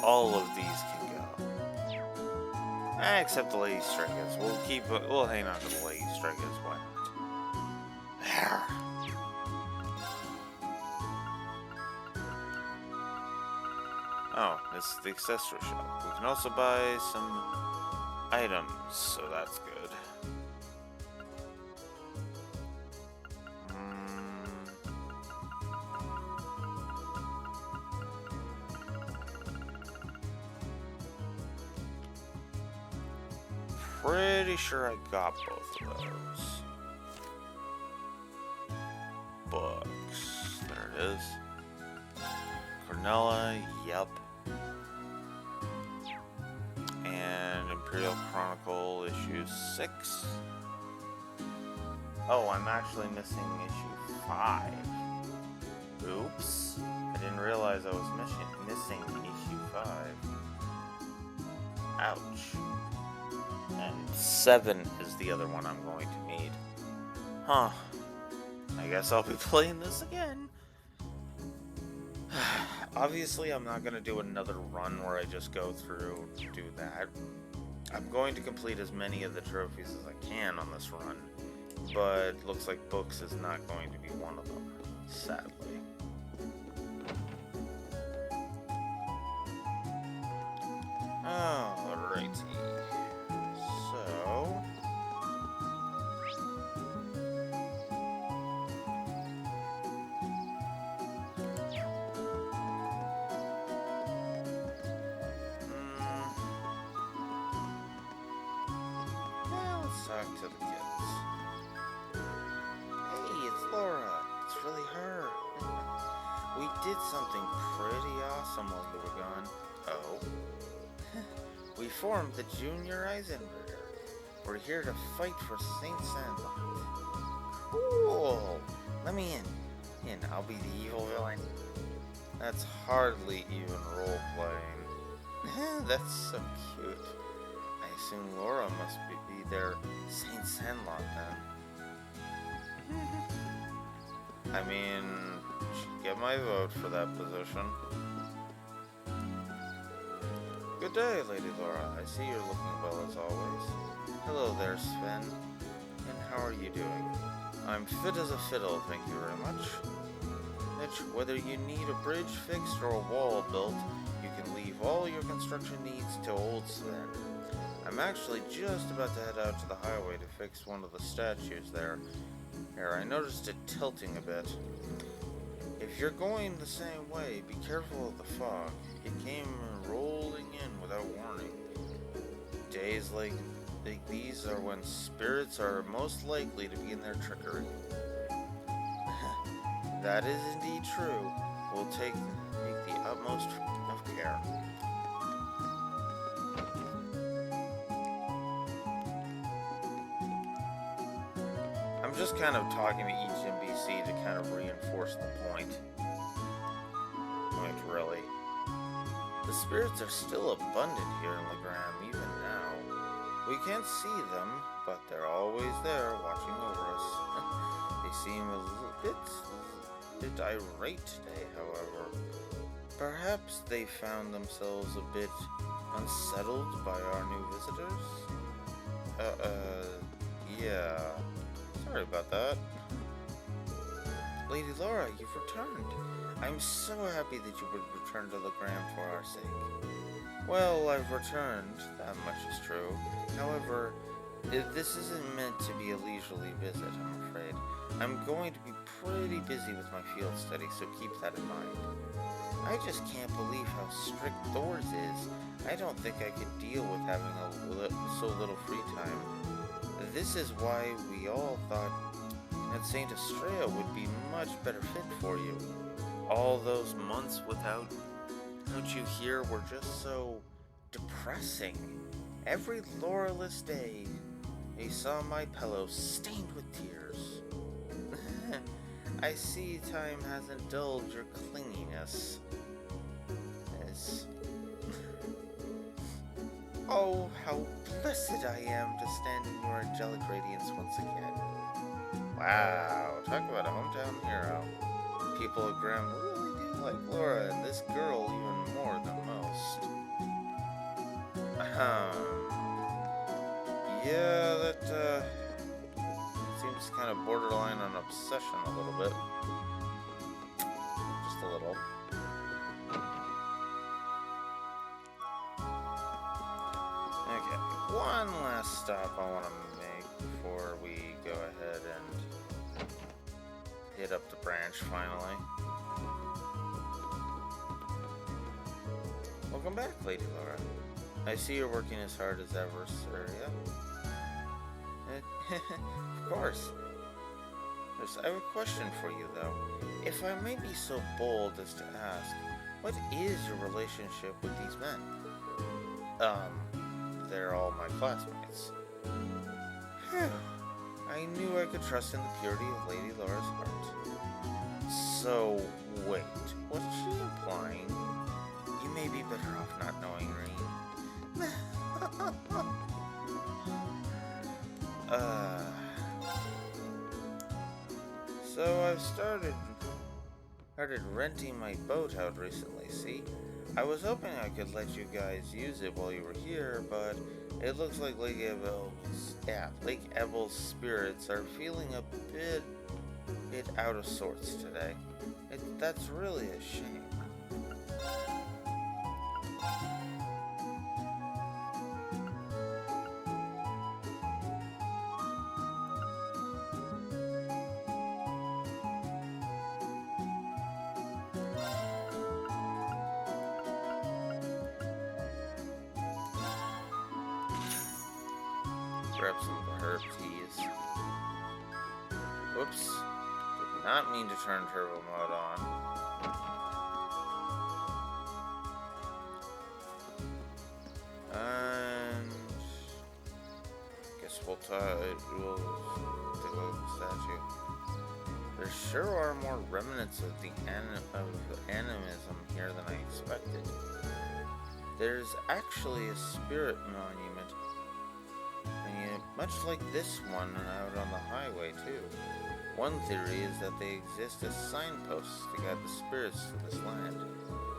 Speaker 1: all of these can go. Except the Lady Strikers. We'll hang on to the Lady Strikers. Why not? There. Oh, this is the Accessory Shop. We can also buy some items, so that's good. Pretty sure I got both of those. Books. There it is. Cornella, yep. And Imperial Chronicle issue 6. Oh, I'm actually missing issue 5. Oops. I didn't realize I was missing issue 5. Ouch. And 7 is the other one I'm going to need. Huh. I guess I'll be playing this again. Obviously, I'm not going to do another run where I just go through to do that. I'm going to complete as many of the trophies as I can on this run, but looks like books is not going to be one of them, sadly. Alrighty. So... Now let's talk to the kids. Hey, it's Laura. It's really her. We did something pretty awesome while you were gone. Oh? We formed the Junior Eisenberger. We're here to fight for St. Sandlot. Cool. Let me in. I'll be the evil villain. That's hardly even role-playing. That's so cute. I assume Laura must be their St. Sandlot then. I mean, she'd get my vote for that position. Good day, Lady Laura. I see you're looking well as always. Hello there, Sven. And how are you doing? I'm fit as a fiddle, thank you very much. Mitch, whether you need a bridge fixed or a wall built, you can leave all your construction needs to old Sven. I'm actually just about to head out to the highway to fix one of the statues there. Here, I noticed it tilting a bit. If you're going the same way, be careful of the fog. It came rolling in without warning. Days like these are when spirits are most likely to begin their trickery. That is indeed true. We'll take the utmost of care. I'm just kind of talking to each NPC to kind of reinforce the point. Like, really. The spirits are still abundant here in Legram, even now. We can't see them, but they're always there, watching over us. They seem a bit irate today, however. Perhaps they found themselves a bit unsettled by our new visitors? Yeah. Sorry about that. Lady Laura, you've returned. I'm so happy that you would return to Legram for our sake. Well, I've returned, that much is true. However, this isn't meant to be a leisurely visit, I'm afraid. I'm going to be pretty busy with my field study, so keep that in mind. I just can't believe how strict Thor's is. I don't think I could deal with having so little free time. This is why we all thought that Saint Estrella would be much better fit for you. All those months without you here were just so depressing. Every Laureless day, I saw my pillow stained with tears. I see time hasn't dulled your clinginess. Oh, how blessed I am to stand in your angelic radiance once again. Wow, talk about a hometown hero. People at Graham really do like Laura and this girl even more than most. Yeah, that seems kind of borderline on obsession a little bit. Just a little. Okay, one last stop I want to make before we go ahead and hit up the branch finally. Welcome back, Lady Laura. I see you're working as hard as ever, sir, yeah? Of course. I have a question for you, though. If I may be so bold as to ask, what is your relationship with these men? They're all my classmates. Phew. I knew I could trust in the purity of Lady Laura's heart. So, wait, what's she implying? You may be better off not knowing, Reen. So I've started renting my boat out recently, see? I was hoping I could let you guys use it while you were here, but it looks like Lake Ebel's spirits are feeling a bit out of sorts today. That's really a shame. Grab some of the herb teas. Whoops. Did not mean to turn turbo mode on. And guess we'll take a look at the statue. There sure are more remnants of the animism here than I expected. There's actually a spirit monument, much like this one out on the highway, too. One theory is that they exist as signposts to guide the spirits to this land.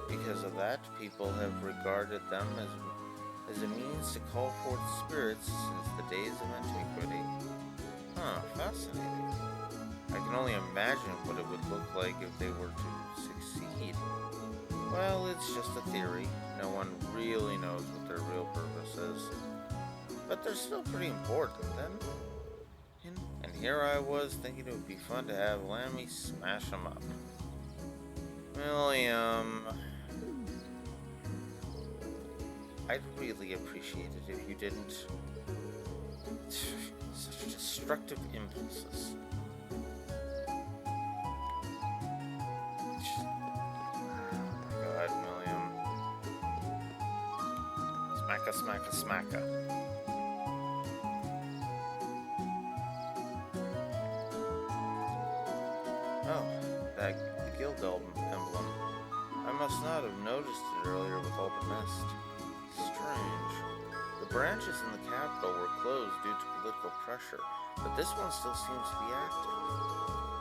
Speaker 1: Because of that, people have regarded them as a means to call forth spirits since the days of antiquity. Huh, fascinating. I can only imagine what it would look like if they were to succeed. Well, it's just a theory. No one really knows what their real purpose is. But they're still pretty important, then. And here I was thinking it would be fun to have Lammy smash them up. William, I'd really appreciate it if you didn't. Such destructive impulses. Maka. Oh, that guild emblem. I must not have noticed it earlier with all the mist. Strange. The branches in the capital were closed due to political pressure, but this one still seems to be active.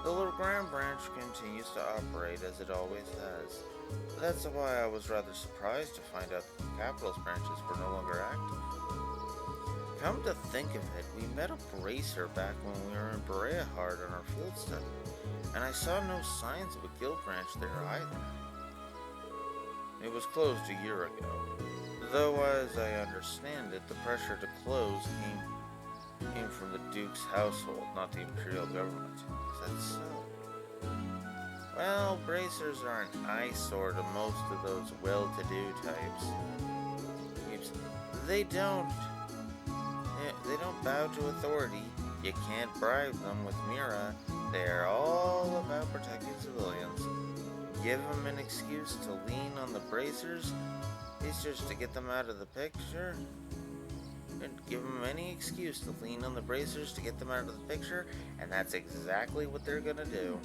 Speaker 1: The little Grand Branch continues to operate as it always has. That's why I was rather surprised to find out that the capital's branches were no longer active. Come to think of it, we met a bracer back when we were in Bereahard on our field study, and I saw no signs of a guild branch there either. It was closed a year ago, though as I understand it, the pressure to close came from the Duke's household, not the Imperial government. Is that so? Well, bracers are an eyesore to most of those well-to-do types. They don't bow to authority. You can't bribe them with Mira. They're all about protecting civilians. Give them an excuse to lean on the bracers, it's just to get them out of the picture. And give them any excuse to lean on the bracers to get them out of the picture, and that's exactly what they're gonna do.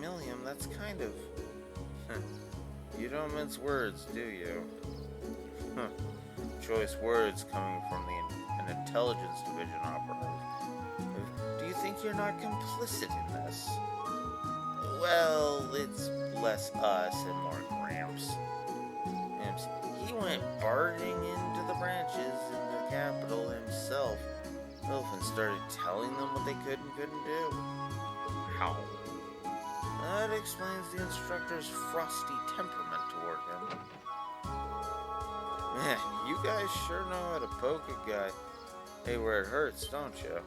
Speaker 1: Milliam, that's kind of... You don't mince words, do you? Choice words coming from an intelligence division operative. Do you think you're not complicit in this? Well, it's less us and more Gramps. He went barging into the branches in the capital himself and started telling them what they could and couldn't do. How? That explains the instructor's frosty temperament toward him. Man, you guys sure know how to poke a guy. Hey, where it hurts, don't you?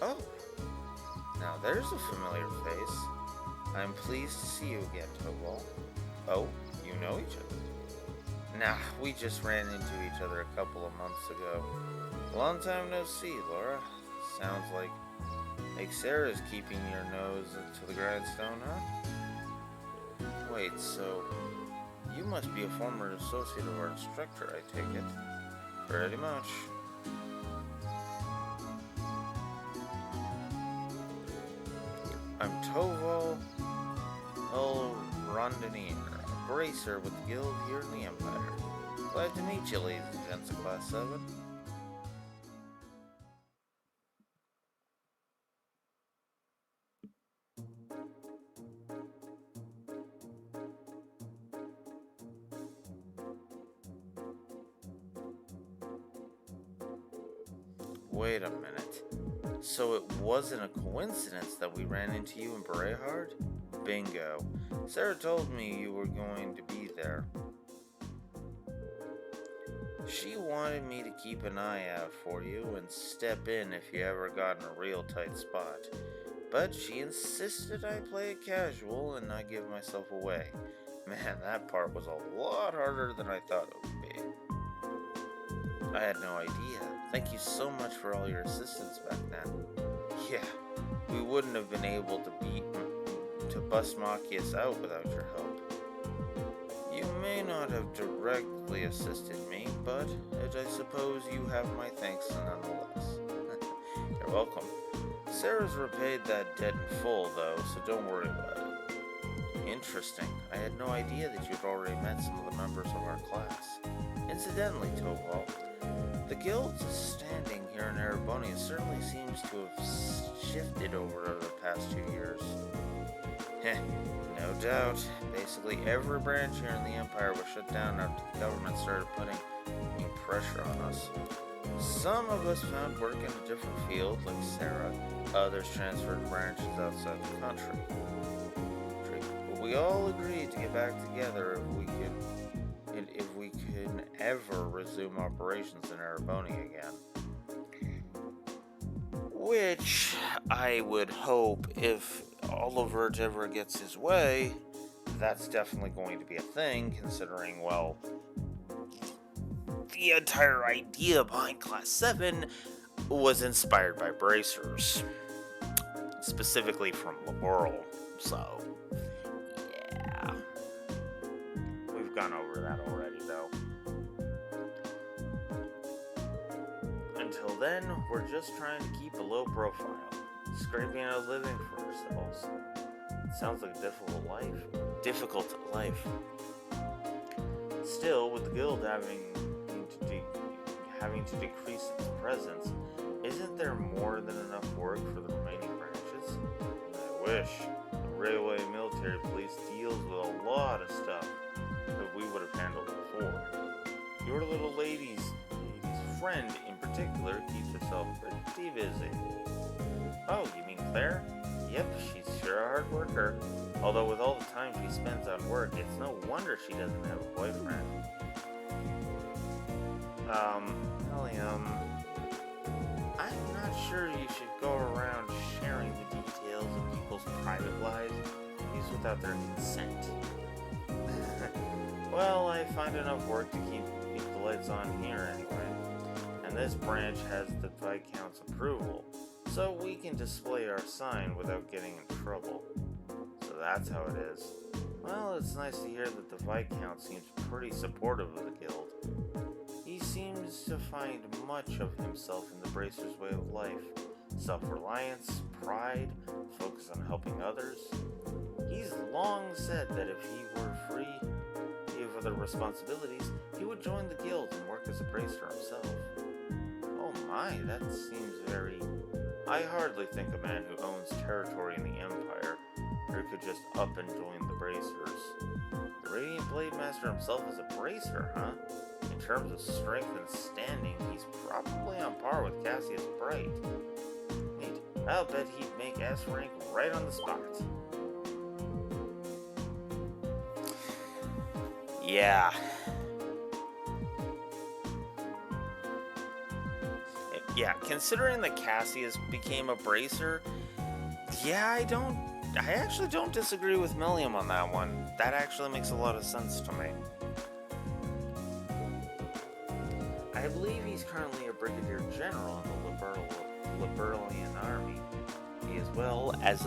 Speaker 1: Oh, now there's a familiar face. I'm pleased to see you again, Tobal. Oh, you know each other? Nah, we just ran into each other a couple of months ago. Long time no see, Laura. Sounds like Sarah's keeping your nose to the grindstone, huh? Wait, so you must be a former associate of our instructor, I take it. Pretty much. I'm Tovo Rondanier, a bracer with the guild here in the Empire. Glad to meet you, ladies and gents of Class 7. Wait a minute. So it wasn't a coincidence that we ran into you in Bereahard? Bingo. Sarah told me you were going to be there. She wanted me to keep an eye out for you and step in if you ever got in a real tight spot. But she insisted I play it casual and not give myself away. Man, that part was a lot harder than I thought it would be. I had no idea. Thank you so much for all your assistance back then. Yeah, we wouldn't have been able to bust Machias out without your help. You may not have directly assisted me, but I suppose you have my thanks nonetheless. You're welcome. Sarah's repaid that debt in full, though, so don't worry about it. Interesting. I had no idea that you'd already met some of the members of our class. Incidentally, Topal, the guild's standing here in Erebonia certainly seems to have shifted over the past 2 years. No doubt. Basically every branch here in the Empire was shut down after the government started putting pressure on us. Some of us found work in a different field, like Sarah. Others transferred branches outside the country. But we all agreed to get back together if we could ever resume operations in Erebonia again. Which I would hope, if Oliver ever gets his way, that's definitely going to be a thing, considering, well, the entire idea behind Class 7 was inspired by bracers, specifically from Laurel, so, yeah. We've gone over that already, though. Until then, we're just trying to keep a low profile, scraping out a living for ourselves. It sounds like a difficult life. Still, with the guild having to decrease its presence, isn't there more than enough work for the remaining branches? I wish. The railway military police deals with a lot of stuff that we would have handled before. Your little lady's friend in particular keeps herself pretty busy. Oh, you mean Claire? Yep, she's sure a hard worker. Although with all the time she spends on work, it's no wonder she doesn't have a boyfriend. William, I'm not sure you should go around sharing the details of people's private lives, used without their consent. Well, I find enough work to keep the lights on here anyway. And this branch has the Viscount's approval, so we can display our sign without getting in trouble. So that's how it is. Well, it's nice to hear that the Viscount seems pretty supportive of the guild. He seems to find much of himself in the Bracer's way of life. Self-reliance, pride, focus on helping others. He's long said that if he were free of other responsibilities, he would join the guild and work as a Bracer himself. Oh my, that seems very... I hardly think a man who owns territory in the Empire or could just up and join the Bracers. The Radiant Blade Master himself is a Bracer, huh? In terms of strength and standing, he's probably on par with Cassius Bright. Neat. I'll bet he'd make S rank right on the spot. Yeah. Yeah, considering that Cassius became a Bracer, yeah, I actually don't disagree with Milliam on that one. That actually makes a lot of sense to me. I believe he's currently a Brigadier General in the Liberalian Army, as well as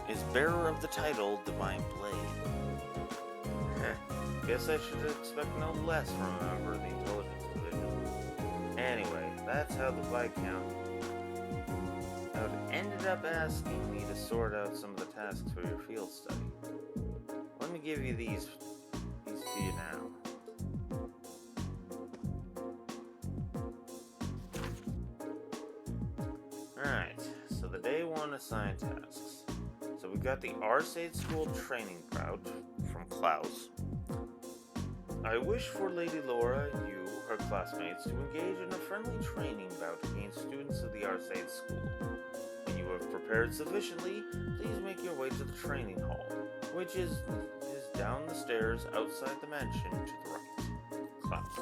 Speaker 1: is bearer of the title Divine Blade. Guess I should expect no less from a member of the Intelligence Division. Anyway, that's how the Viscount ended up asking me to sort out some of the tasks for your field study. Let me give you these to you now. Alright, so the day one assigned tasks. So we got the Arcade School training route from Klaus. I wish for Lady Laura and you, her classmates, to engage in a friendly training bout against students of the Arcade School. When you have prepared sufficiently, please make your way to the training hall, which is down the stairs outside the mansion to the right. Klaus.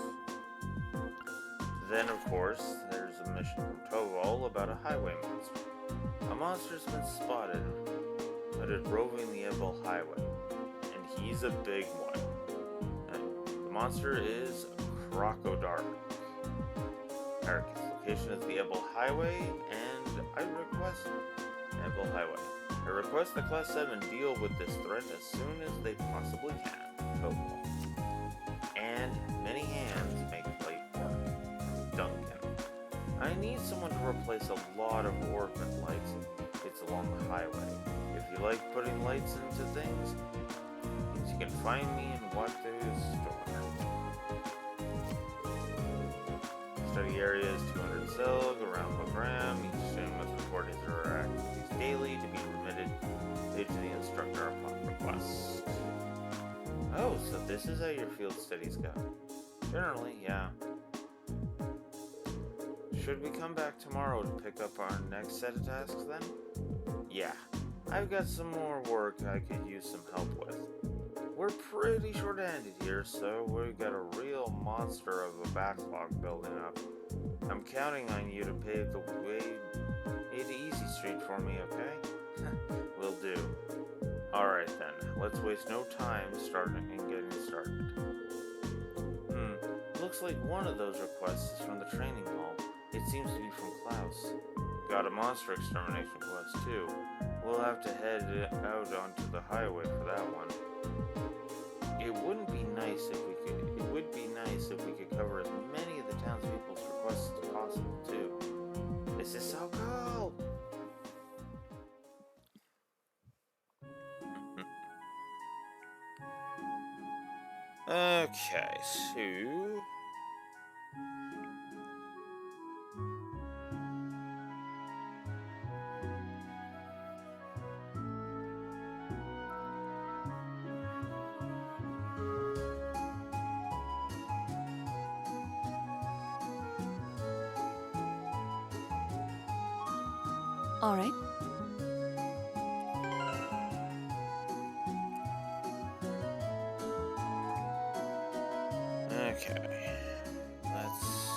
Speaker 1: Then, of course, there's a mission from Toval about a highway monster. A monster's been spotted roving the Ebel Highway, and he's a big one. The monster is Crocodile. Its location is the Ebel Highway, and I request that Class 7 deal with this threat as soon as they possibly can. Total. And many hands make light work. Duncan. I need someone to replace a lot of orbit lights along the highway. If you like putting lights into things, you can find me in Watu's store. Study area is 200 Selg around Wagram. Each student must report his or her activities daily to be remitted to the instructor upon request. Oh, so this is how your field studies go. Generally, yeah. Should we come back tomorrow to pick up our next set of tasks then? Yeah. I've got some more work I could use some help with. We're pretty short-handed here, so we've got a real monster of a backlog building up. I'm counting on you to pave the way to Easy Street for me, okay? Will do. Alright then, let's waste no time getting started. Looks like one of those requests is from the training hall. It seems to be from Klaus. Got a monster extermination quest too. We'll have to head out onto the highway for that one. it would be nice if we could cover as many of the townspeople's requests as possible too. This is so cool. Okay, so
Speaker 3: All right.
Speaker 1: okay, let's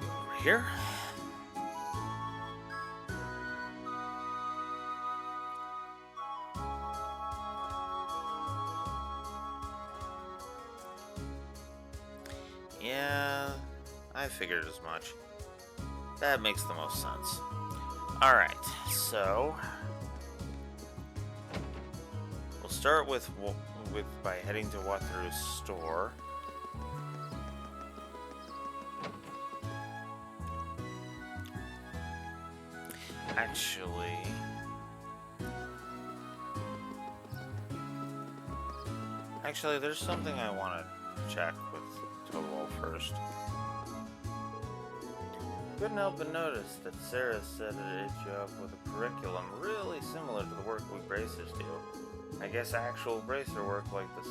Speaker 1: go over here. Yeah, I figured as much. That makes the most sense. Alright, so we'll start with by heading to Wataru's store. Actually, there's something I want to check with Towell first. Couldn't help but notice that Sarah set you up with a curriculum really similar to the work we bracers do. I guess actual bracer work like the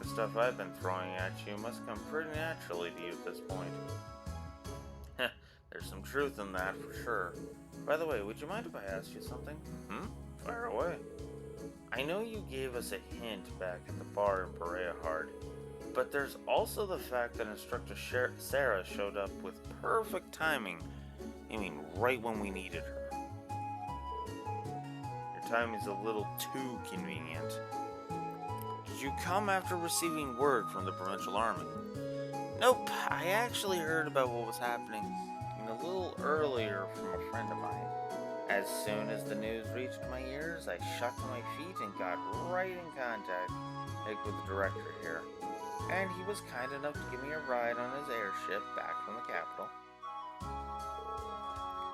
Speaker 1: stuff I've been throwing at you must come pretty naturally to you at this point. Heh, there's some truth in that for sure. By the way, would you mind if I asked you something? Fire away. I know you gave us a hint back at the bar in Berea Hard, but there's also the fact that Instructor Sarah showed up with perfect timing. I mean, right when we needed her. Your timing's a little too convenient. Did you come after receiving word from the provincial army? Nope, I actually heard about what was happening a little earlier from a friend of mine. As soon as the news reached my ears, I shot to my feet and got right in contact with the director here. And he was kind enough to give me a ride on his airship back from the capital.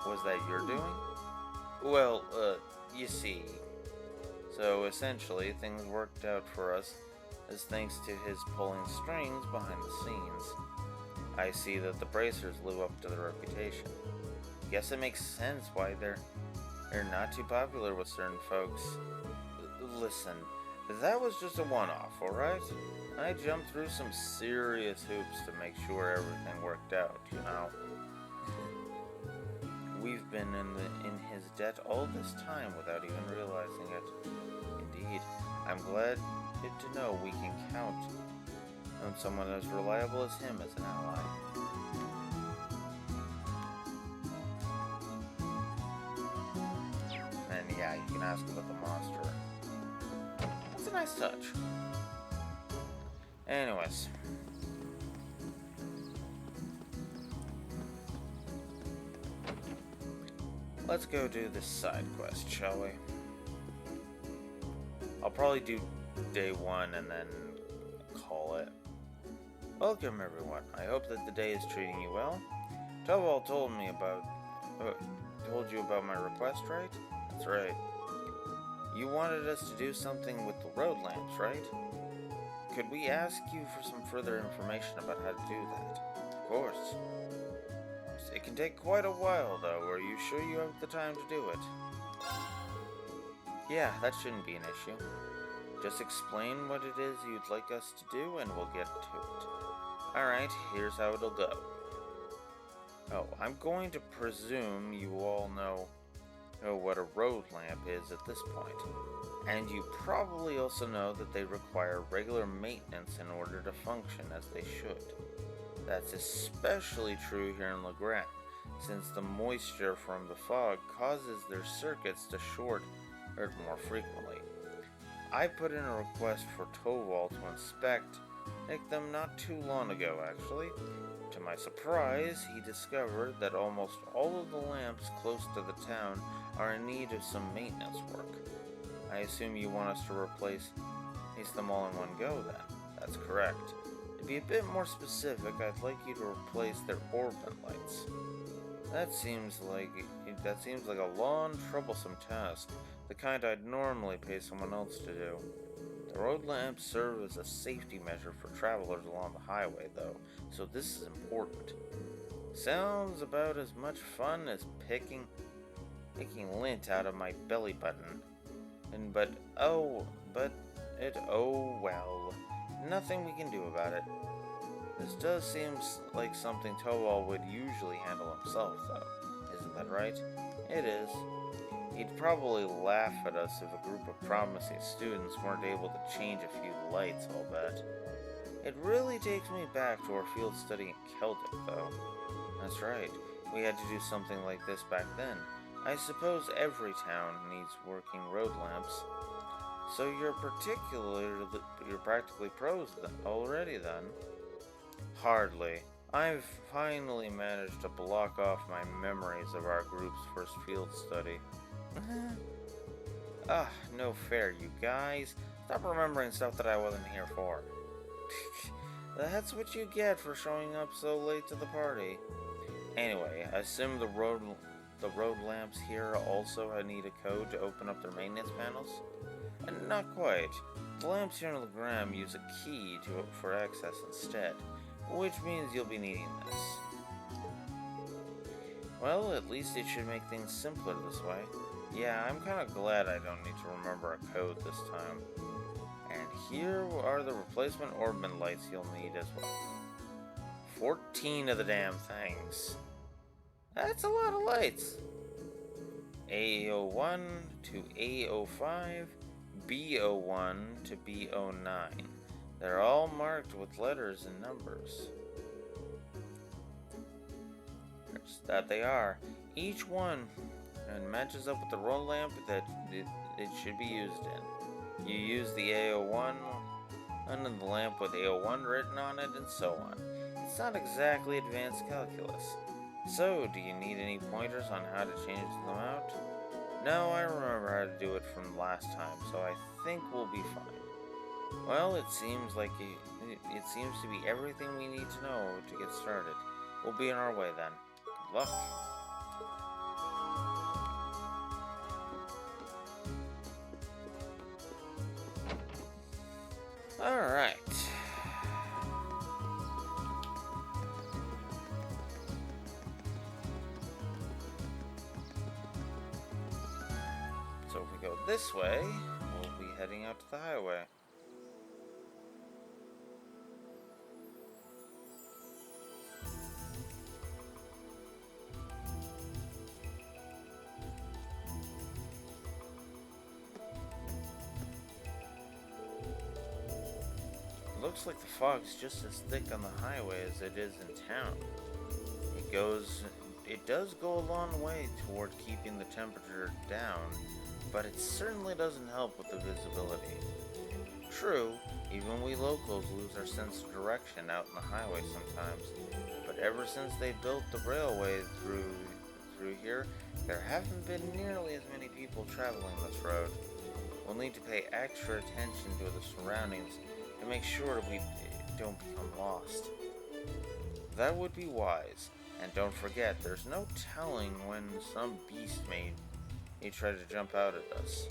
Speaker 1: Was that your doing? Well, you see. So essentially, things worked out for us as thanks to his pulling strings behind the scenes. I see that the bracers live up to their reputation. Guess it makes sense why they're not too popular with certain folks. Listen, that was just a one-off, alright? I jumped through some serious hoops to make sure everything worked out, you know? We've been in his debt all this time without even realizing it. Indeed, I'm glad to know we can count on someone as reliable as him as an ally. And yeah, you can ask about the monster. That's a nice touch. Anyways. Let's go do this side quest, shall we? I'll probably do day one and then call it. Welcome, everyone. I hope that the day is treating you well. Towell told you about my request, right? That's right. You wanted us to do something with the road lamps, right? Could we ask you for some further information about how to do that? Of course. It can take quite a while, though. Are you sure you have the time to do it? Yeah, that shouldn't be an issue. Just explain what it is you'd like us to do, and we'll get to it. Alright, here's how it'll go. Oh, I'm going to presume you all know what a road lamp is at this point. And you probably also know that they require regular maintenance in order to function as they should. That's especially true here in Legrand, since the moisture from the fog causes their circuits to short more frequently. I put in a request for Towell to inspect them not too long ago, actually. To my surprise, he discovered that almost all of the lamps close to the town are in need of some maintenance work. I assume you want us to replace them all in one go then. That's correct. To be a bit more specific, I'd like you to replace their orbit lights. That seems like a long, troublesome task, the kind I'd normally pay someone else to do. The road lamps serve as a safety measure for travelers along the highway, though, so this is important. Sounds about as much fun as picking lint out of my belly button. But well, nothing we can do about it. This does seem like something Towal would usually handle himself, though. Isn't that right? It is. He'd probably laugh at us if a group of promising students weren't able to change a few lights, I'll bet. It really takes me back to our field study in Celtic, though. That's right. We had to do something like this back then. I suppose every town needs working road lamps. So you're practically pros already then? Hardly. I've finally managed to block off my memories of our group's first field study. No fair, you guys. Stop remembering stuff that I wasn't here for. That's what you get for showing up so late to the party. Anyway, I assume the road lamps here also need a code to open up their maintenance panels? And not quite. The lamps here on the ground use a key for access instead, which means you'll be needing this. Well, at least it should make things simpler this way. Yeah, I'm kind of glad I don't need to remember a code this time. And here are the replacement orbit lights you'll need as well. 14 of the damn things. That's a lot of lights. A01 to A05, B01 to B09. They're all marked with letters and numbers. That they are. Each one matches up with the road lamp that it should be used in. You use the A01 and the lamp with A01 written on it, and so on. It's not exactly advanced calculus. So, do you need any pointers on how to change them out? No, I remember how to do it from last time, so I think we'll be fine. Well, it seems to be everything we need to know to get started. We'll be on our way then. Good luck. Alright. So if we go this way, we'll be heading out to the highway. Looks like the fog's just as thick on the highway as it is in town. It does go a long way toward keeping the temperature down, but it certainly doesn't help with the visibility. True, even we locals lose our sense of direction out in the highway sometimes, but ever since they built the railway through here, there haven't been nearly as many people traveling this road. We'll need to pay extra attention to the surroundings to make sure that we don't become lost. That would be wise, and don't forget, there's no telling when some beast may try to jump out at us.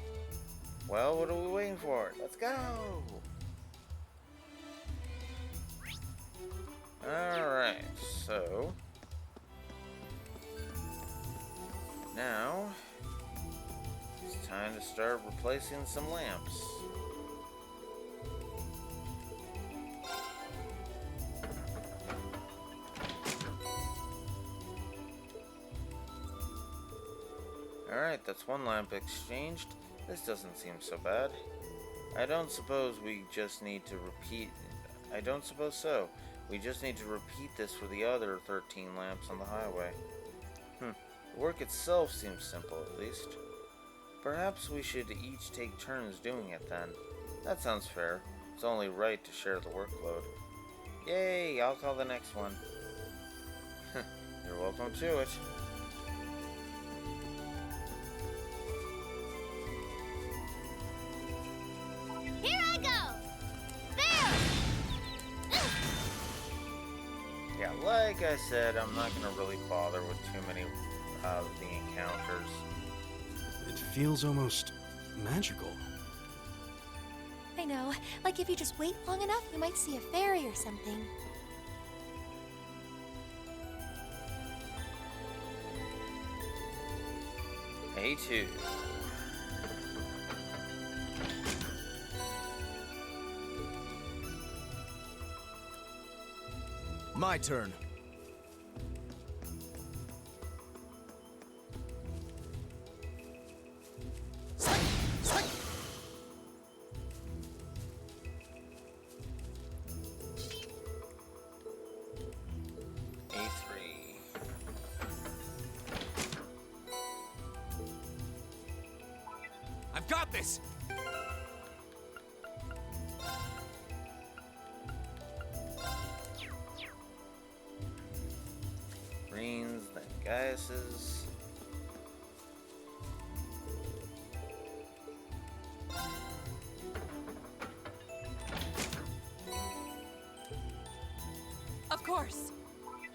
Speaker 1: Well, what are we waiting for? Let's go! Alright, so now it's time to start replacing some lamps. Alright, that's one lamp exchanged. This doesn't seem so bad. I don't suppose so. We just need to repeat this for the other 13 lamps on the highway. The work itself seems simple, at least. Perhaps we should each take turns doing it then. That sounds fair. It's only right to share the workload. Yay, I'll call the next one. You're welcome to it. Yeah, like I said, I'm not gonna really bother with too many of the encounters.
Speaker 6: It feels almost magical.
Speaker 8: I know. Like if you just wait long enough, you might see a fairy or something.
Speaker 1: A2.
Speaker 7: My turn.
Speaker 1: A3.
Speaker 6: I've got this!
Speaker 1: Greens, then Gaius's.
Speaker 3: Of course.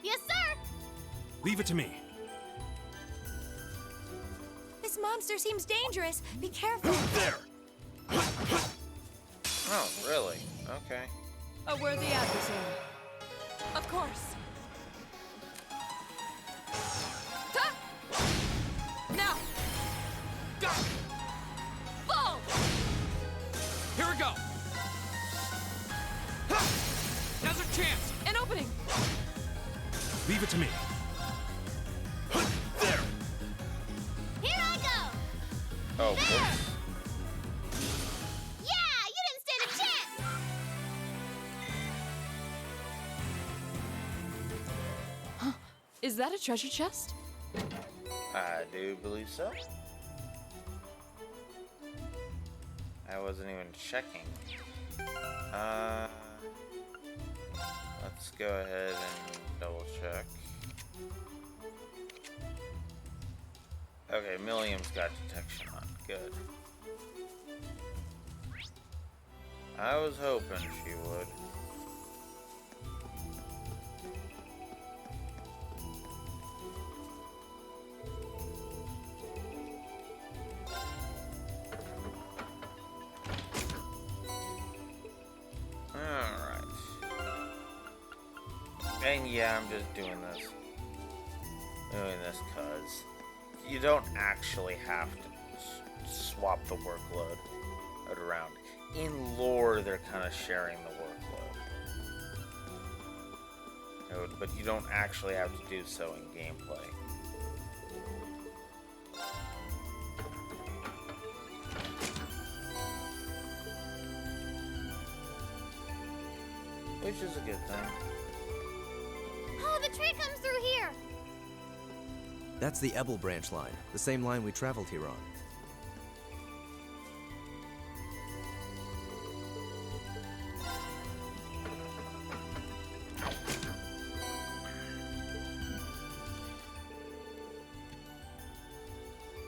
Speaker 4: Yes, sir!
Speaker 6: Leave it to me.
Speaker 8: This monster seems dangerous. Be careful.
Speaker 6: There!
Speaker 1: Oh, really? Okay.
Speaker 3: A worthy adversary. Of course. Ta! Now!
Speaker 6: Got it!
Speaker 3: Fall!
Speaker 6: Here we go! Ha! Now's our chance!
Speaker 3: An opening!
Speaker 6: Leave it to me. There!
Speaker 4: Here I go!
Speaker 1: Oh,
Speaker 4: There!
Speaker 1: whoops.
Speaker 4: Yeah! You didn't stand a chance!
Speaker 3: Is that a treasure chest?
Speaker 1: I do believe so. I wasn't even checking. Let's go ahead and double check. Okay, Milliam's got detection on. Good. I was hoping she would. Alright. And yeah, I'm just doing this. Doing this cause you don't actually have to swap the workload around. In lore, they're kind of sharing the workload. But you don't actually have to do so in gameplay. Which is a good thing.
Speaker 4: Oh, the tree comes through here!
Speaker 7: That's the Ebel branch line, the same line we traveled here on.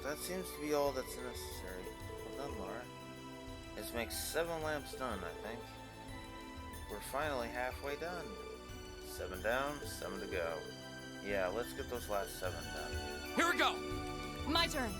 Speaker 1: That seems to be all that's necessary. Well done, Laura. This makes 7 lamps done, I think. We're finally halfway done. 7 down, 7 to go. Yeah, let's get those last 7 done.
Speaker 6: Here we go!
Speaker 3: My turn.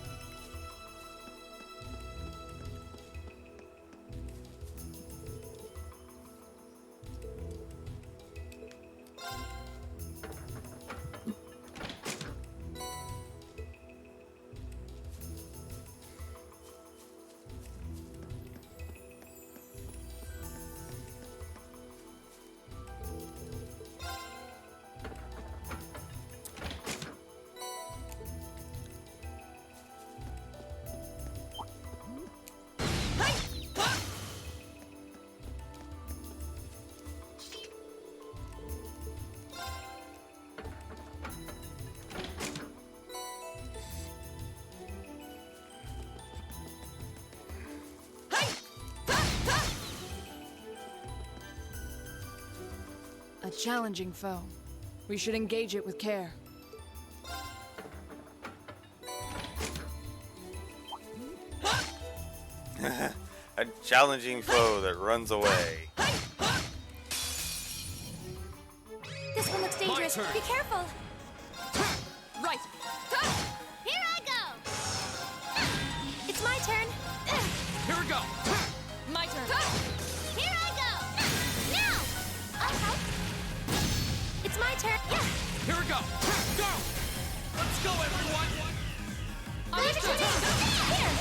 Speaker 3: A challenging foe. We should engage it with care.
Speaker 1: A challenging foe that runs away.
Speaker 8: This one looks dangerous.
Speaker 5: turn.
Speaker 8: Be careful.
Speaker 3: Right.
Speaker 4: Here I go!
Speaker 8: It's my turn.
Speaker 5: Here we go.
Speaker 3: My turn.
Speaker 4: Here I go! Now!
Speaker 8: I'll help. It's my turn. Yeah.
Speaker 5: Here we go. Go! Let's go, everyone!
Speaker 8: Understood. Here.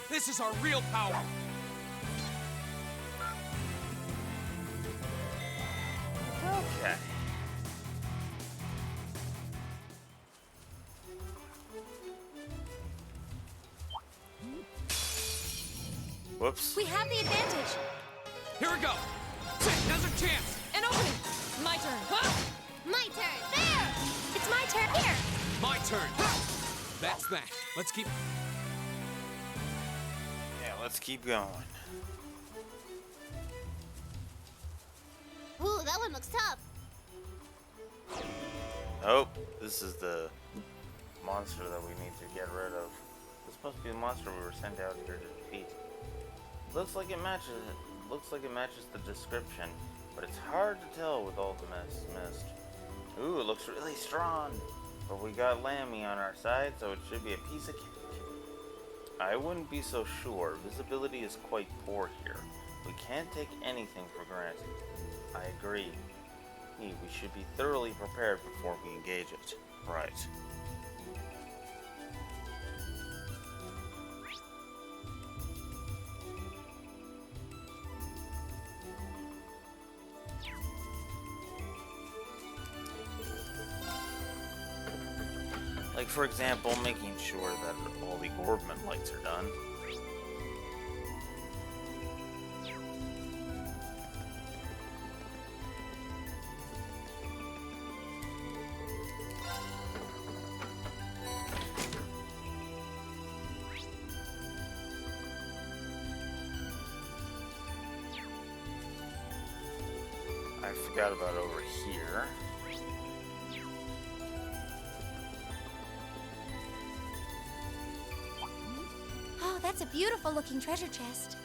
Speaker 5: This is our real power.
Speaker 1: Okay. Whoops.
Speaker 8: We have the advantage.
Speaker 5: Here we go. Now's our chance.
Speaker 3: An opening. My turn.
Speaker 4: My turn! There!
Speaker 8: It's my turn. Here.
Speaker 5: My turn. That's that. Let's keep...
Speaker 1: Yeah, let's keep going.
Speaker 4: Ooh, that one looks tough.
Speaker 1: Oh, this is the monster that we need to get rid of. This is supposed to be the monster we were sent out here to defeat. Looks like it matches the description, but it's hard to tell with all the mist. Ooh, it looks really strong. But we got Lammy on our side, so it should be a piece of cake. I wouldn't be so sure. Visibility is quite poor here. We can't take anything for granted. I agree. We should be thoroughly prepared before we engage it. Right. Like, for example, making sure that all the orbment lights are done. I forgot about over here.
Speaker 8: Oh, that's a beautiful looking treasure chest.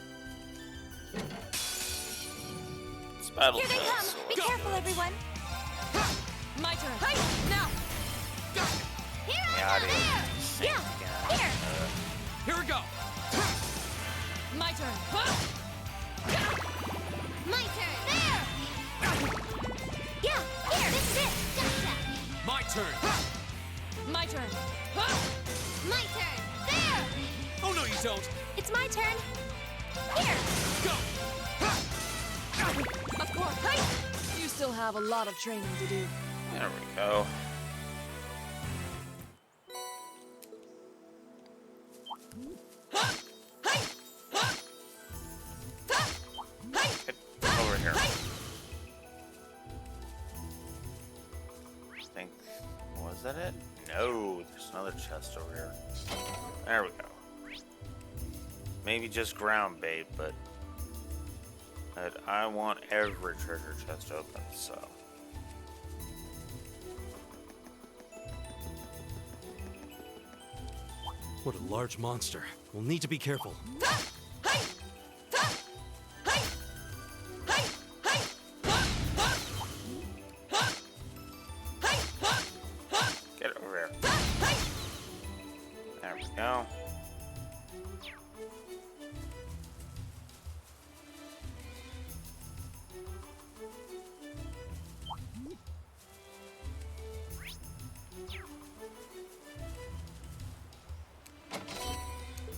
Speaker 1: It's battle
Speaker 8: Here they come.
Speaker 1: chest,
Speaker 8: Be
Speaker 1: so
Speaker 8: careful, everyone.
Speaker 3: My turn. Hey, now.
Speaker 4: Here I
Speaker 1: yeah,
Speaker 4: go!
Speaker 1: it
Speaker 4: There!
Speaker 1: is. Same
Speaker 8: Yeah,
Speaker 1: again.
Speaker 8: here.
Speaker 5: Here we go.
Speaker 3: My turn.
Speaker 4: My turn! There!
Speaker 8: Yeah, here. This is it.
Speaker 4: Gotcha!
Speaker 5: My turn.
Speaker 3: My turn.
Speaker 4: My turn! There!
Speaker 5: Oh, no, you don't.
Speaker 8: It's my turn. Here.
Speaker 5: Go.
Speaker 3: Of course. Hey! You still have a lot of training to do.
Speaker 1: There we go. Get over here. I think, was that it? No, there's another chest over here. There we go. Maybe just ground bait, but I want every treasure chest open, so.
Speaker 6: What a large monster. We'll need to be careful.
Speaker 1: Get over here. There we go.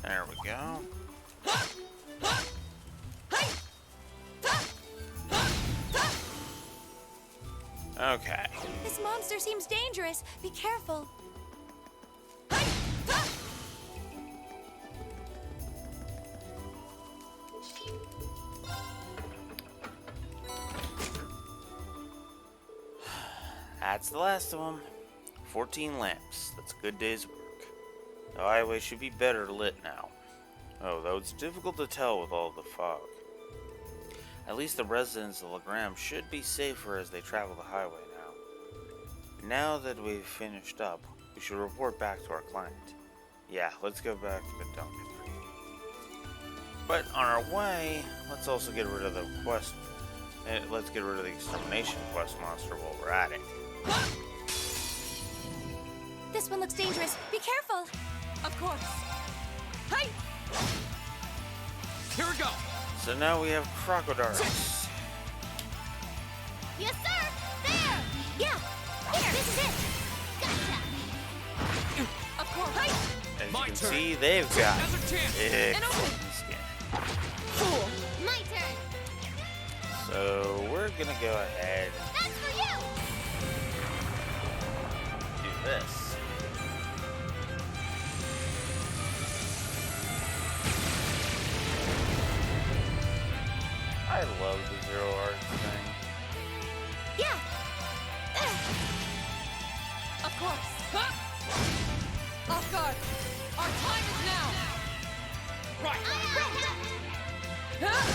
Speaker 1: There we go. Okay.
Speaker 8: This monster seems dangerous. Be careful.
Speaker 1: That's the last of them. 14 lamps. That's a good day's work. The highway should be better lit now. Oh, though it's difficult to tell with all the fog. At least the residents of Legram should be safer as they travel the highway now. Now that we've finished up, we should report back to our client. Yeah, let's go back to the Duncan. But on our way, let's also get rid of the quest let's get rid of the extermination quest monster while we're at it.
Speaker 8: This one looks dangerous. Be careful.
Speaker 3: Of course. Hi!
Speaker 5: Here we go.
Speaker 1: So now we have crocodiles.
Speaker 4: Yes, sir! There!
Speaker 8: Yeah. Here, this is it.
Speaker 4: Gotcha!
Speaker 3: Of course. Hi!
Speaker 1: As you
Speaker 5: My
Speaker 1: can
Speaker 5: turn.
Speaker 1: see, they've got
Speaker 5: Now's our chance.
Speaker 1: thick
Speaker 3: And open.
Speaker 1: skin.
Speaker 3: Cool.
Speaker 4: My turn!
Speaker 1: So we're gonna go ahead
Speaker 4: That's for you!
Speaker 1: and do this. I love the Zero Arts thing.
Speaker 8: Yeah.
Speaker 3: Of course. Huh? Off guard. Our time is now.
Speaker 5: Right.
Speaker 3: Huh?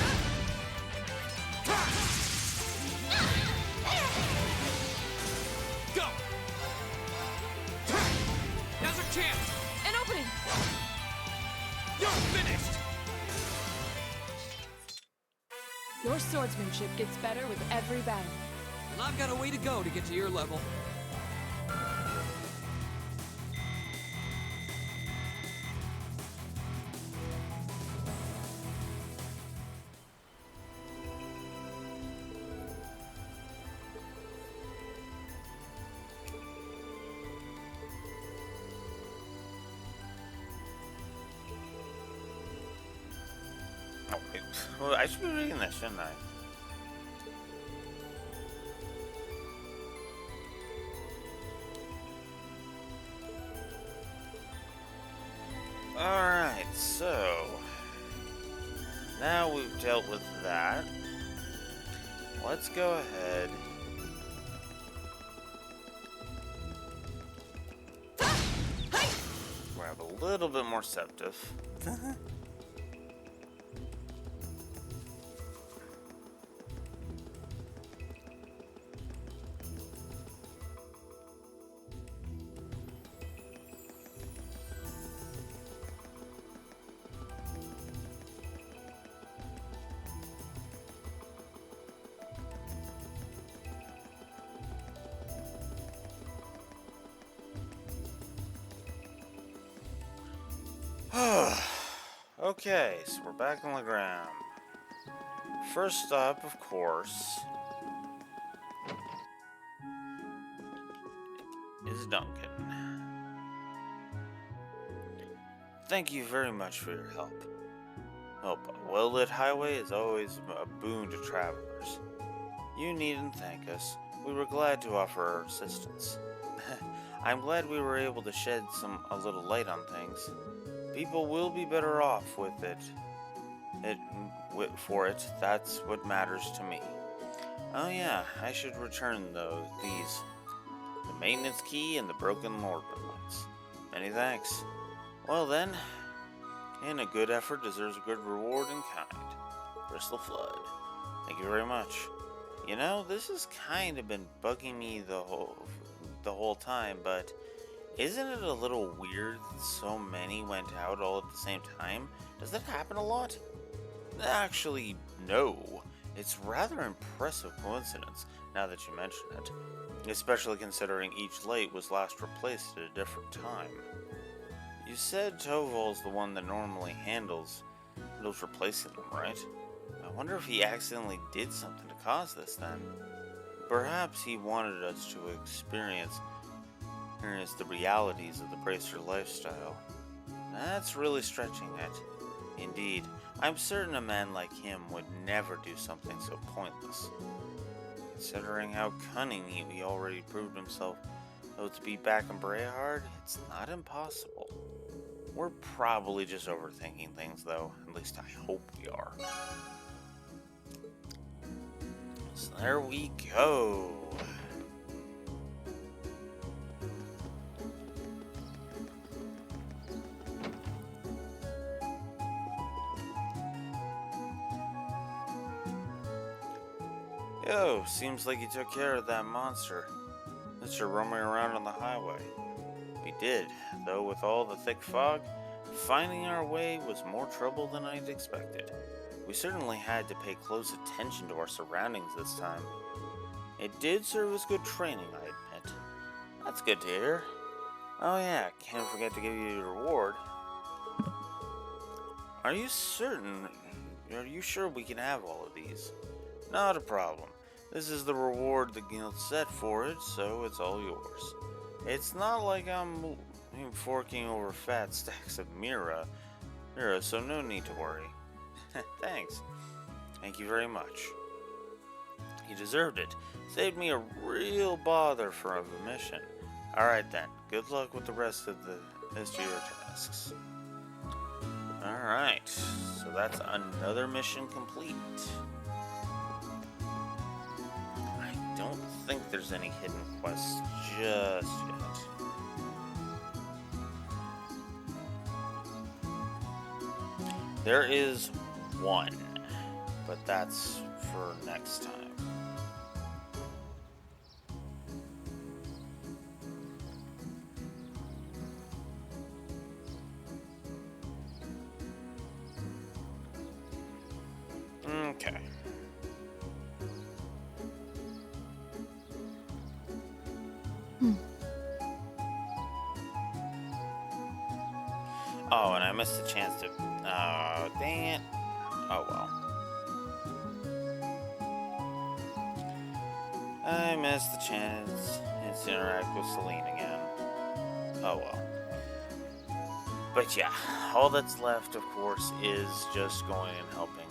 Speaker 5: Go. Now's our chance.
Speaker 3: An opening.
Speaker 5: You're finished.
Speaker 3: Your swordsmanship gets better with every battle.
Speaker 5: And I've got a way to go to get to your level.
Speaker 1: Oh, wait. Well, I should be reading this, shouldn't I? Alright, so now we've dealt with that. Let's go ahead. Grab a little bit more septive. Okay, so we're back on the ground. First stop, of course, is Duncan. Thank you very much for your help. A well-lit highway is always a boon to travelers. You needn't thank us. We were glad to offer our assistance. I'm glad we were able to shed a little light on things. People will be better off with it. That's what matters to me. Oh yeah, I should return these. The maintenance key and the broken orbit lights. Many thanks. Well then, and a good effort deserves a good reward in kind. Crystal Flood. Thank you very much. You know, this has kind of been bugging me the whole time, but isn't it a little weird that so many went out all at the same time? Does that happen a lot? Actually, no. It's rather impressive coincidence, now that you mention it. Especially considering each light was last replaced at a different time. You said Toval's the one that normally handles replacing them, right? I wonder if he accidentally did something to cause this then. Perhaps he wanted us to experience the realities of the Bracer lifestyle. That's really stretching it. Indeed, I'm certain a man like him would never do something so pointless. Considering how cunning he already proved himself, though to be back in Brehard, it's not impossible. We're probably just overthinking things, though. At least I hope we are. So there we go. Yo, seems like you took care of that monster that you're roaming around on the highway. We did, though with all the thick fog, finding our way was more trouble than I'd expected. We certainly had to pay close attention to our surroundings this time. It did serve as good training, I admit. That's good to hear. Oh yeah, can't forget to give you your reward. Are you certain? Are you sure we can have all of these? Not a problem. This is the reward the guild set for it, so it's all yours. It's not like I'm forking over fat stacks of Mira, so no need to worry. Thanks. Thank you very much. You deserved it. Saved me a real bother from a mission. Alright then, good luck with the rest of the history of your tasks. Alright, so that's another mission complete. I don't think there's any hidden quests just yet. There is one, but that's for next time. Okay. Oh, and I missed the chance to... Oh, dang it. Oh, well. I missed the chance to interact with Celine again. Oh, well. But yeah, all that's left, of course, is just going and helping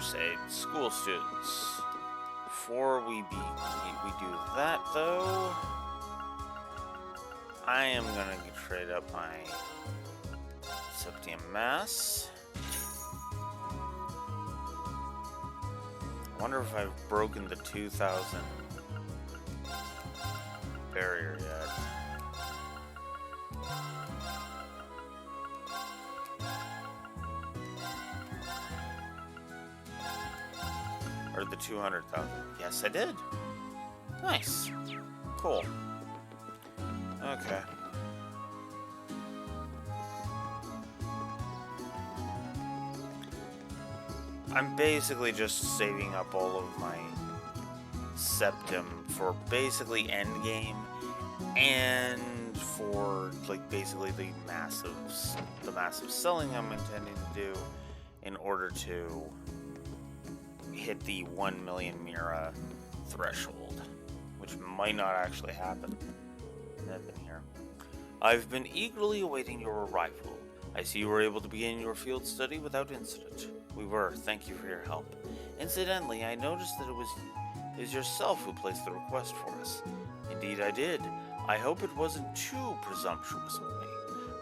Speaker 1: say school students. Before we do that, though, I am gonna trade up my Septium Mass. I wonder if I've broken the 2,000 barrier yet. Or the 200,000. Yes, I did. Nice. Cool. Okay. I'm basically just saving up all of my septum for basically endgame and for like basically the massive selling I'm intending to do in order to hit the 1 million Mira threshold, which might not actually happen. Here. I've been eagerly awaiting your arrival. I see you were able to begin your field study without incident. We were. Thank you for your help. Incidentally, I noticed that it was yourself who placed the request for us. Indeed, I did. I hope it wasn't too presumptuous of me.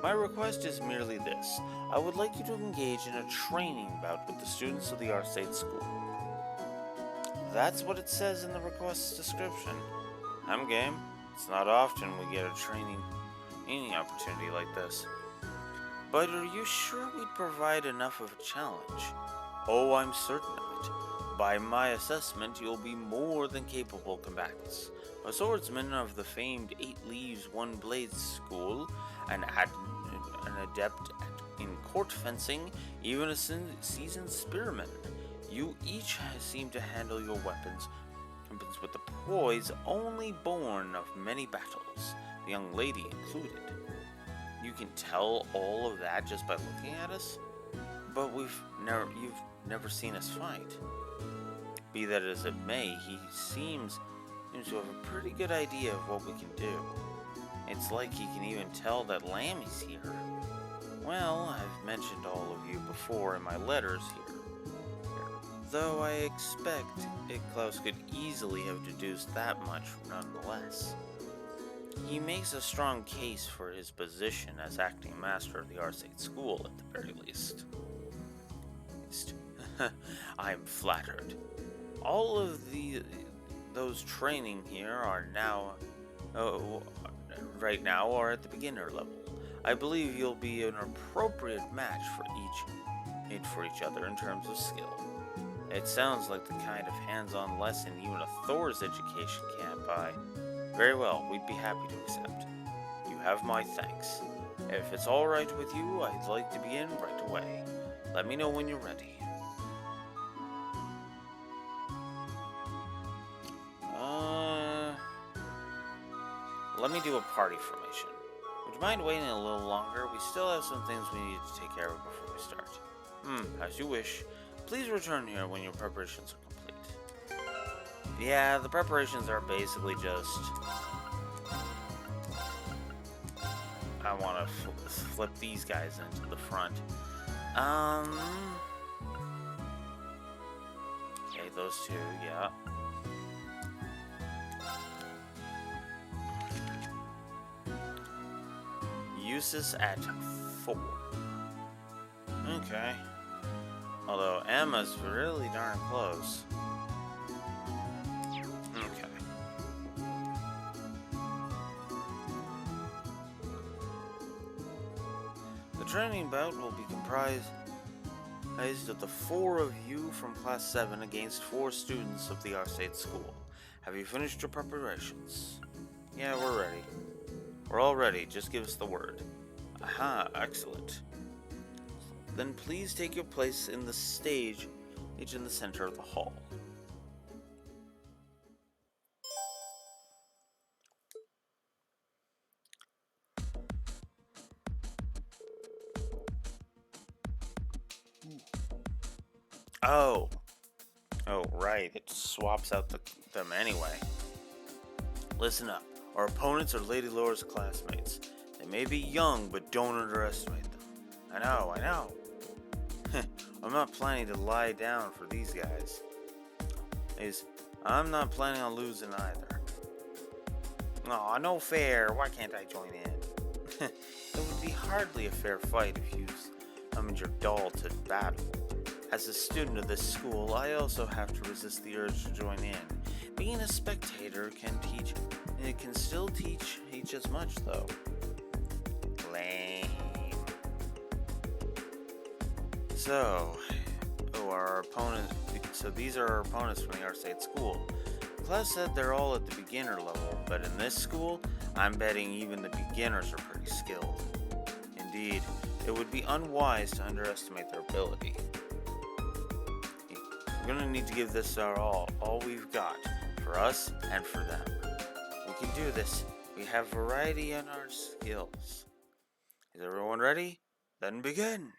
Speaker 1: My request is merely this. I would like you to engage in a training bout with the students of the Arcade School. That's what it says in the request's description. I'm game. It's not often we get a training opportunity like this. But are you sure we'd provide enough of a challenge? Oh, I'm certain of it. By my assessment, you'll be more than capable combatants. A swordsman of the famed 8 Leaves, 1 Blades school, an adept in court fencing, even a seasoned spearman. You each seem to handle your weapons with the poise only born of many battles, the young lady included. You can tell all of that just by looking at us, but you've never seen us fight. Be that as it may, he seems to have a pretty good idea of what we can do. It's like he can even tell that Lammy's here. Well, I've mentioned all of you before in my letters here. Though I expect Klaus could easily have deduced that much nonetheless. He makes a strong case for his position as acting master of the Arcade School at the very least. I'm flattered. All of those training here are now, right now, are at the beginner level. I believe you'll be an appropriate match for each other in terms of skill. It sounds like the kind of hands-on lesson even a Thor's education can't buy. Very well, we'd be happy to accept. You have my thanks. If it's alright with you, I'd like to begin right away. Let me know when you're ready. Let me do a party formation. Would you mind waiting a little longer? We still have some things we need to take care of before we start. As you wish. Please return here when your preparations are complete. Yeah, the preparations are basically just... I want to flip these guys into the front. Okay, those two, yeah. Uses at 4. Okay. Although Emma's really darn close. Okay. The training bout will be comprised of the 4 of you from Class 7 against 4 students of the Arcade School. Have you finished your preparations? Yeah, we're ready. We're all ready, just give us the word. Aha, excellent. Then please take your place in the stage, each in the center of the hall. Oh, right, it swaps out them anyway. Listen up. Our opponents are Lady Laura's classmates. They may be young, but don't underestimate them. I know. I'm not planning to lie down for these guys. I'm not planning on losing either. Aw, no fair. Why can't I join in? It would be hardly a fair fight if you summoned your doll to battle. As a student of this school, I also have to resist the urge to join in. Being a spectator can teach, and it can still teach as much, though. Lame. So these are our opponents from the Arcade School. The class said they're all at the beginner level, but in this school, I'm betting even the beginners are pretty skilled. Indeed, it would be unwise to underestimate their ability. We're gonna need to give this our all we've got, for us and for them. We can do this. We have variety in our skills. Is everyone ready? Then begin!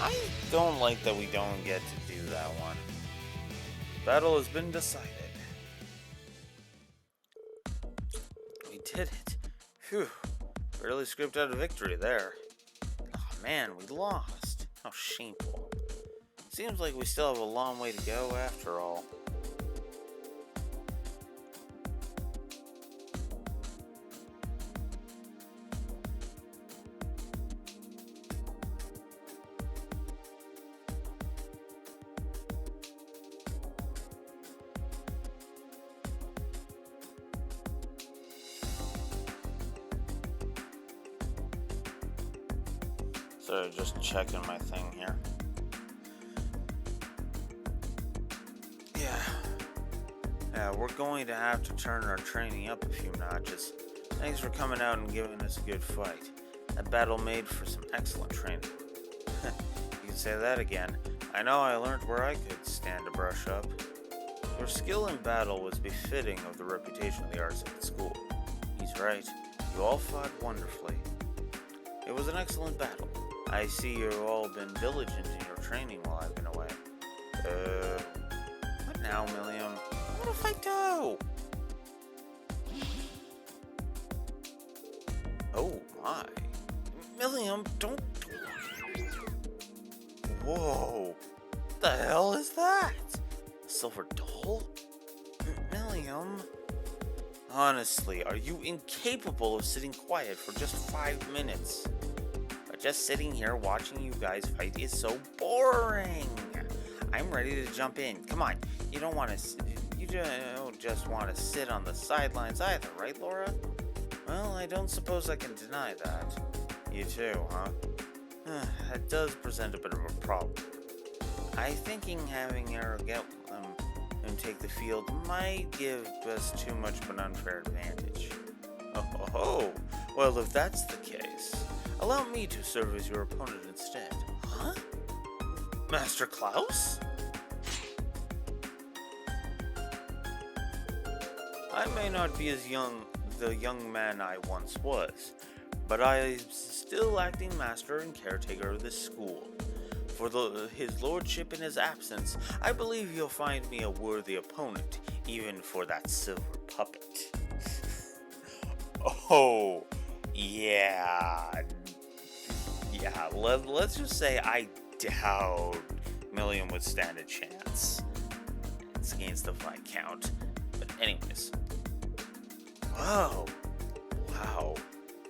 Speaker 1: I don't like that we don't get to do that one. Battle has been decided. We did it. Phew. Barely scripted out a victory there. Oh man, we lost. How shameful. Seems like we still have a long way to go after all. So just checking my thing here. Yeah, we're going to have to turn our training up a few notches. Thanks for coming out and giving us a good fight. That battle made for some excellent training. You can say that again. I know I learned where I could stand to brush up. Your skill in battle was befitting of the reputation of the arts at the school. He's right. You all fought wonderfully. It was an excellent battle. I see you've all been diligent in your training while I've been away. What now, Milliam? What if I do? Oh my. Milliam, don't... Whoa. What the hell is that? A silver doll? Milliam? Honestly, are you incapable of sitting quiet for just 5 minutes? But just sitting here watching you guys fight is so boring. I'm ready to jump in. Come on. You don't just want to sit on the sidelines either, right, Laura? Well, I don't suppose I can deny that. You too, huh? That does present a bit of a problem. I thinking having Arrow get him take the field might give us too much of an unfair advantage. Oh, well, if that's the case, allow me to serve as your opponent instead. Huh? Master Klaus? I may not be the young man I once was, but I am still acting master and caretaker of this school. For his lordship in his absence, I believe you'll find me a worthy opponent, even for that silver puppet. Oh, yeah. Yeah, let's just say I doubt Million would stand a chance. It's against the Viscount. But anyways. Whoa. Wow.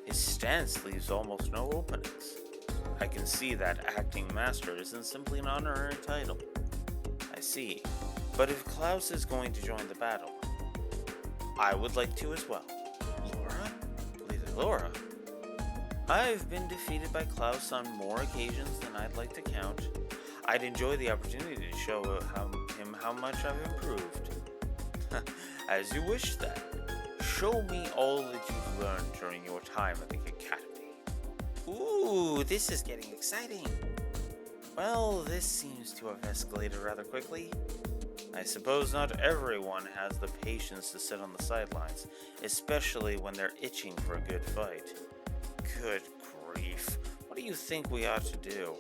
Speaker 1: His stance leaves almost no openings. I can see that acting master isn't simply an honorary title. I see. But if Klaus is going to join the battle, I would like to as well. Laura? Lady Laura? I've been defeated by Klaus on more occasions than I'd like to count. I'd enjoy the opportunity to show him how much I've improved. As you wish then. Show me all that you've learned during your time at the Academy. Ooh, this is getting exciting. Well, this seems to have escalated rather quickly. I suppose not everyone has the patience to sit on the sidelines, especially when they're itching for a good fight. Good grief. What do you think we ought to do?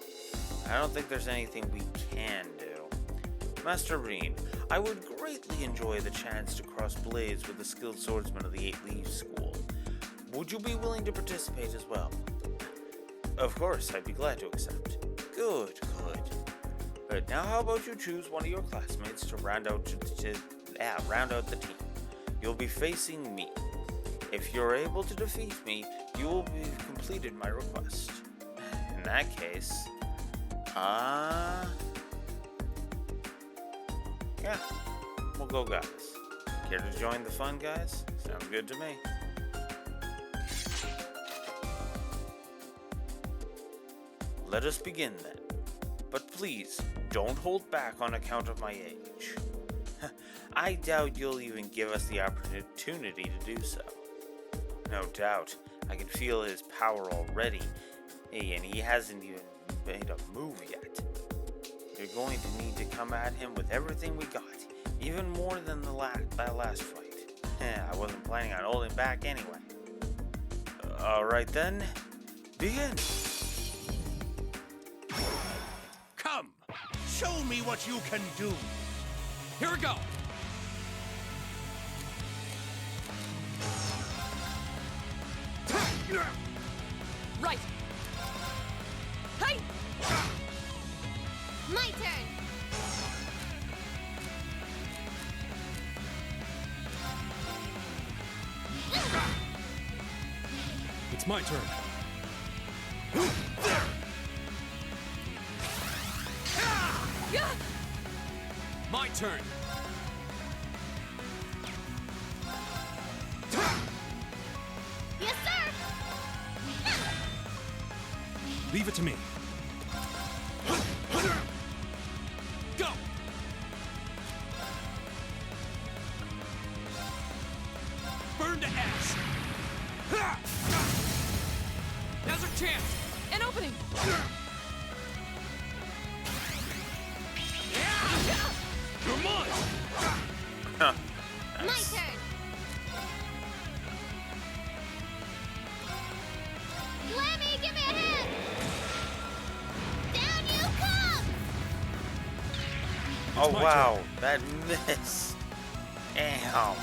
Speaker 1: I don't think there's anything we can do. Master Reen, I would greatly enjoy the chance to cross blades with the skilled swordsman of the Eight Leaves School. Would you be willing to participate as well? Of course, I'd be glad to accept. Good. But now how about you choose one of your classmates to round out the team. You'll be facing me. If you're able to defeat me, you will have completed my request. In that case, yeah, we'll go guys. Care to join the fun, guys? Sounds good to me. Let us begin then. But please, don't hold back on account of my age. I doubt you'll even give us the opportunity to do so. No doubt, I can feel his power already, and he hasn't even made a move yet. You're going to need to come at him with everything we got, even more than that last fight. I wasn't planning on holding back anyway. Alright then, begin!
Speaker 10: Come, show me what you can do.
Speaker 5: Here we go.
Speaker 3: Right. Hey!
Speaker 4: My turn.
Speaker 5: It's my turn. My turn.
Speaker 4: Yes, sir.
Speaker 5: Leave it to me. Go! Burn to ash! Now's our chance!
Speaker 3: An opening!
Speaker 5: You're mine!
Speaker 4: My turn. Lemmy, give me a hand. Down you come.
Speaker 1: Oh
Speaker 5: my
Speaker 1: wow, that miss. Damn.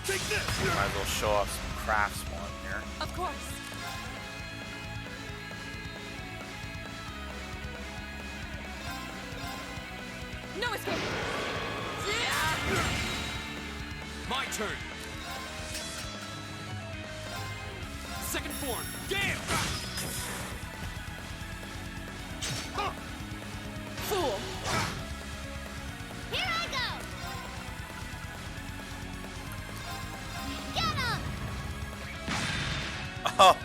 Speaker 5: Take this!
Speaker 1: Might as well show off some craftsman here.
Speaker 3: Of course. No escape!
Speaker 5: My turn. Second form, Gale!
Speaker 3: Fool!
Speaker 4: Here I go. Get him.
Speaker 1: Oh,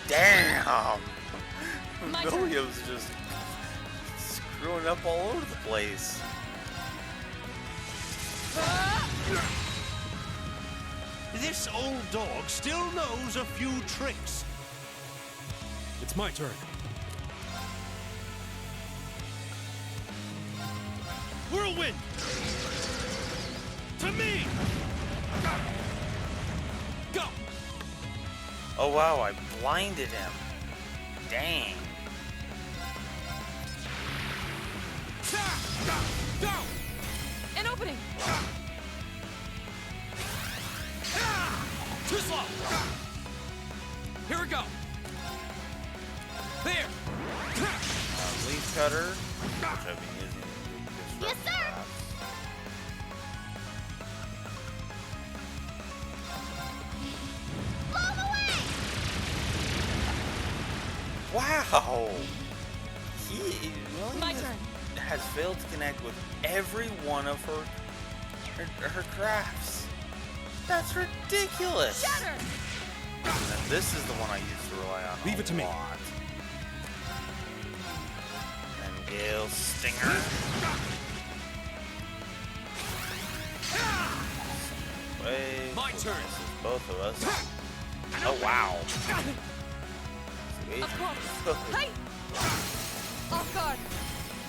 Speaker 1: damn!
Speaker 3: My turn.
Speaker 1: Williams just screwing up all over the place.
Speaker 10: This old dog still knows a few tricks.
Speaker 6: It's my turn.
Speaker 10: Whirlwind! To me! Go!
Speaker 1: Oh wow, I blinded him. Dang.
Speaker 10: Go!
Speaker 3: An opening!
Speaker 6: Too slow! Here we go! There!
Speaker 1: Leaf cutter, which I've been using to
Speaker 4: Yes, sir! Blow him away!
Speaker 1: Wow! He
Speaker 3: My
Speaker 1: really
Speaker 3: turn.
Speaker 1: has failed to connect with every one of her crafts. That's ridiculous!
Speaker 3: Shatter!
Speaker 1: And this is the one I used to rely on
Speaker 6: Leave
Speaker 1: a
Speaker 6: it to me.
Speaker 1: lot. And Gale Stinger. Wave.
Speaker 6: My turn.
Speaker 1: This is both of us. Oh wow. Sweet.
Speaker 3: Of course. Hey! Off guard.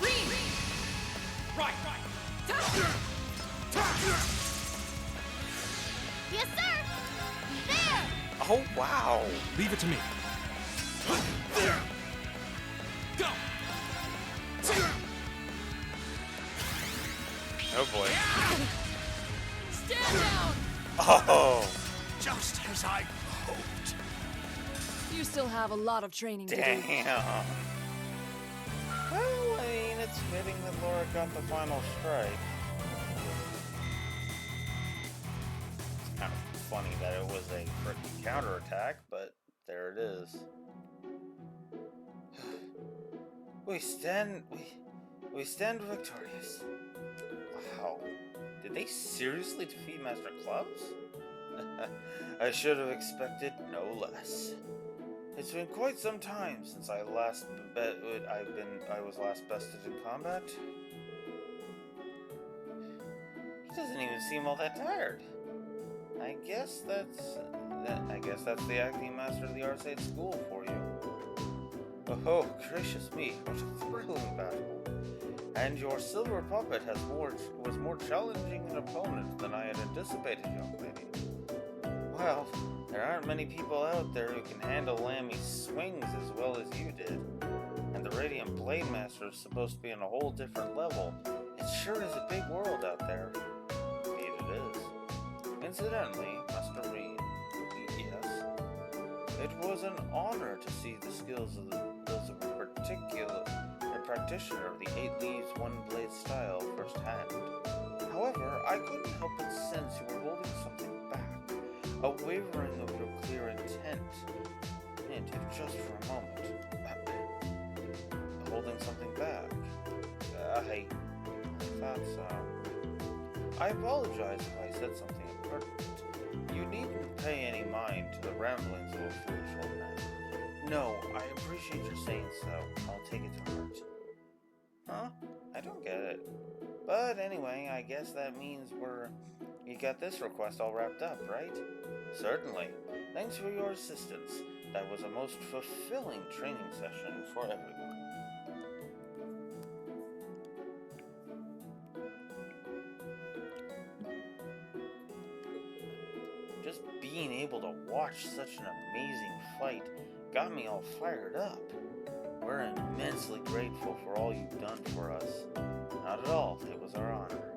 Speaker 3: Read!
Speaker 6: Right!
Speaker 4: Yes, sir! There!
Speaker 1: Oh wow.
Speaker 6: Leave it to me. Go!
Speaker 1: Oh boy.
Speaker 3: Stand down!
Speaker 1: Oh.
Speaker 10: Just as I hoped.
Speaker 3: You still have a lot of training to do.
Speaker 1: Damn. Well, I mean, it's fitting that Laura got the final strike. It's kind of funny that it was a freaking counterattack, but there it is. We stand victorious. Wow. Did they seriously defeat Master Clubs? I should have expected no less. It's been quite some time since I was last bested in combat. He doesn't even seem all that tired. I guess that's the acting master of the Arcade School for you. Oh, gracious me, what a thrilling battle. And your silver puppet was more challenging an opponent than I had anticipated, young lady. Well, there aren't many people out there who can handle Lammy's swings as well as you did. And the Radiant Blade Master is supposed to be on a whole different level. It sure is a big world out there. Indeed it is. Incidentally, Master Reed, yes, it was an honor to see the skills of a practitioner of the 8 Leaves, 1 Blade style firsthand. However, I couldn't help but sense you were holding something back, a wavering of your clear intent. And if just for a moment, holding something back. I thought so. I apologize if I said something impertinent. You needn't pay any mind to the ramblings of a foolish old man. No, I appreciate your saying so. I'll take it to heart. Huh? I don't get it. But anyway, I guess that means you got this request all wrapped up, right? Certainly. Thanks for your assistance. That was a most fulfilling training session for everyone. Just being able to watch such an amazing fight got me all fired up. We're immensely grateful for all you've done for us. Not at all, it was our honor.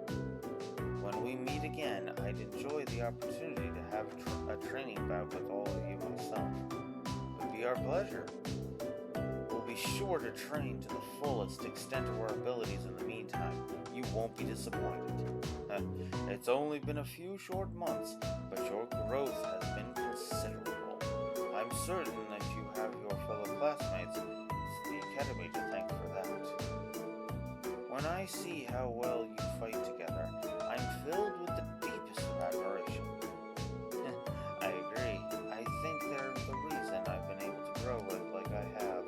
Speaker 1: When we meet again, I'd enjoy the opportunity to have a training bout with all of you myself. It would be our pleasure. We'll be sure to train to the fullest extent of our abilities in the meantime. You won't be disappointed. It's only been a few short months, but your growth has been considerable. I'm certain that you have your fellow classmates at the Academy to thank for that. When I see how well you fight together, I'm filled with the deepest of admiration. I agree. I think they're the reason I've been able to grow like I have.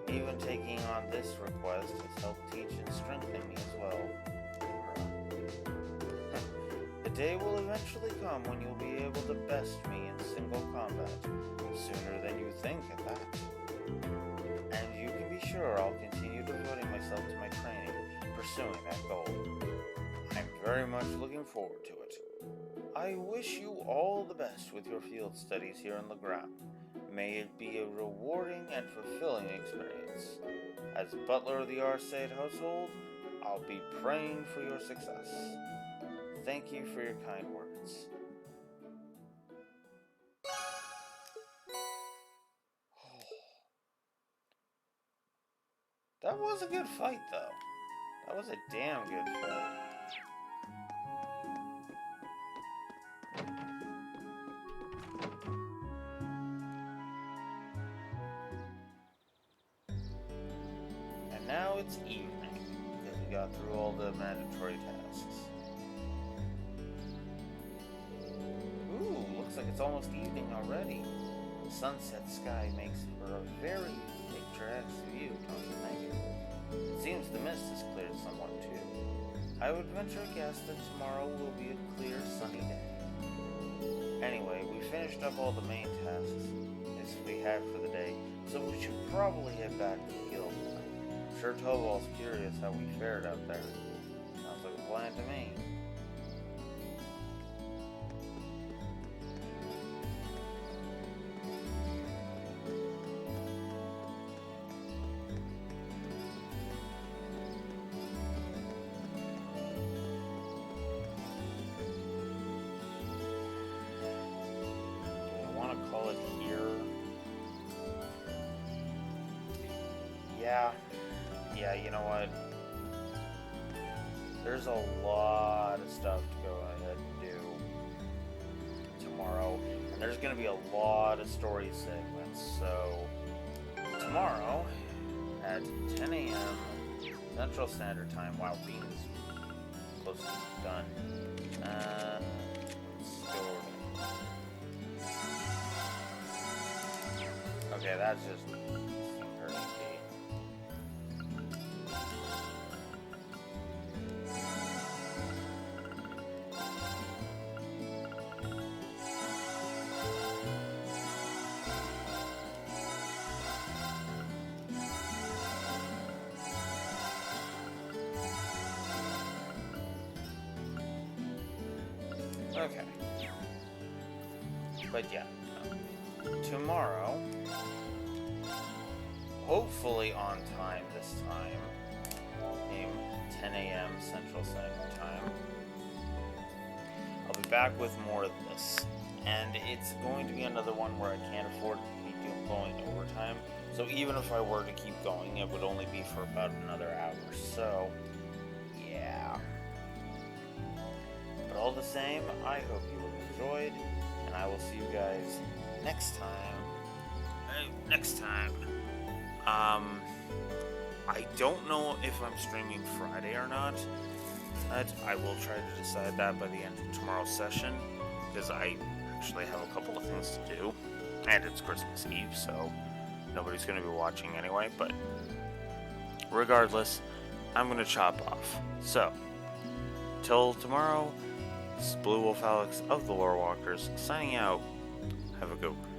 Speaker 1: Even taking on this request has helped teach should strengthen me as well. The day will eventually come when you'll be able to best me in single combat, sooner than you think at that. And you can be sure I'll continue devoting myself to my training, pursuing that goal. I'm very much looking forward to it. I wish you all the best with your field studies here in Legrand. May it be a rewarding and fulfilling experience. As butler of the Arcade household, I'll be praying for your success. Thank you for your kind words. That was a good fight, though. That was a damn good fight. And now it's evening, because we got through all the mandatory tasks. Ooh, looks like it's almost evening already. The sunset sky makes for a very picturesque view, don't you think? It seems the mist has cleared somewhat too. I would venture a guess that tomorrow will be a clear, sunny day. Anyway, we finished up all the main tasks as we had for the day, so we should probably head back to the guild. I'm sure Tobal's curious how we fared out there. Sounds like a plan to me. Call it here. Yeah, you know what? There's a lot of stuff to go ahead and do tomorrow, and there's going to be a lot of story segments, so tomorrow at 10 a.m. Central Standard Time, while Bean's close to done, let's go over. Okay, that's just early. Okay. But yeah, tomorrow, hopefully on time this time, 10 a.m. Central Standard Time, I'll be back with more of this. And it's going to be another one where I can't afford to be going overtime. So even if I were to keep going, it would only be for about another hour. So, yeah. But all the same, I hope you have enjoyed, and I will see you guys next time. I don't know if I'm streaming Friday or not. I will try to decide that by the end of tomorrow's session, because I actually have a couple of things to do, and it's Christmas Eve, so nobody's going to be watching anyway, but regardless, I'm going to chop off. So, till tomorrow, this is Blue Wolf Alex of the Lore Walkers, signing out. Have a good one.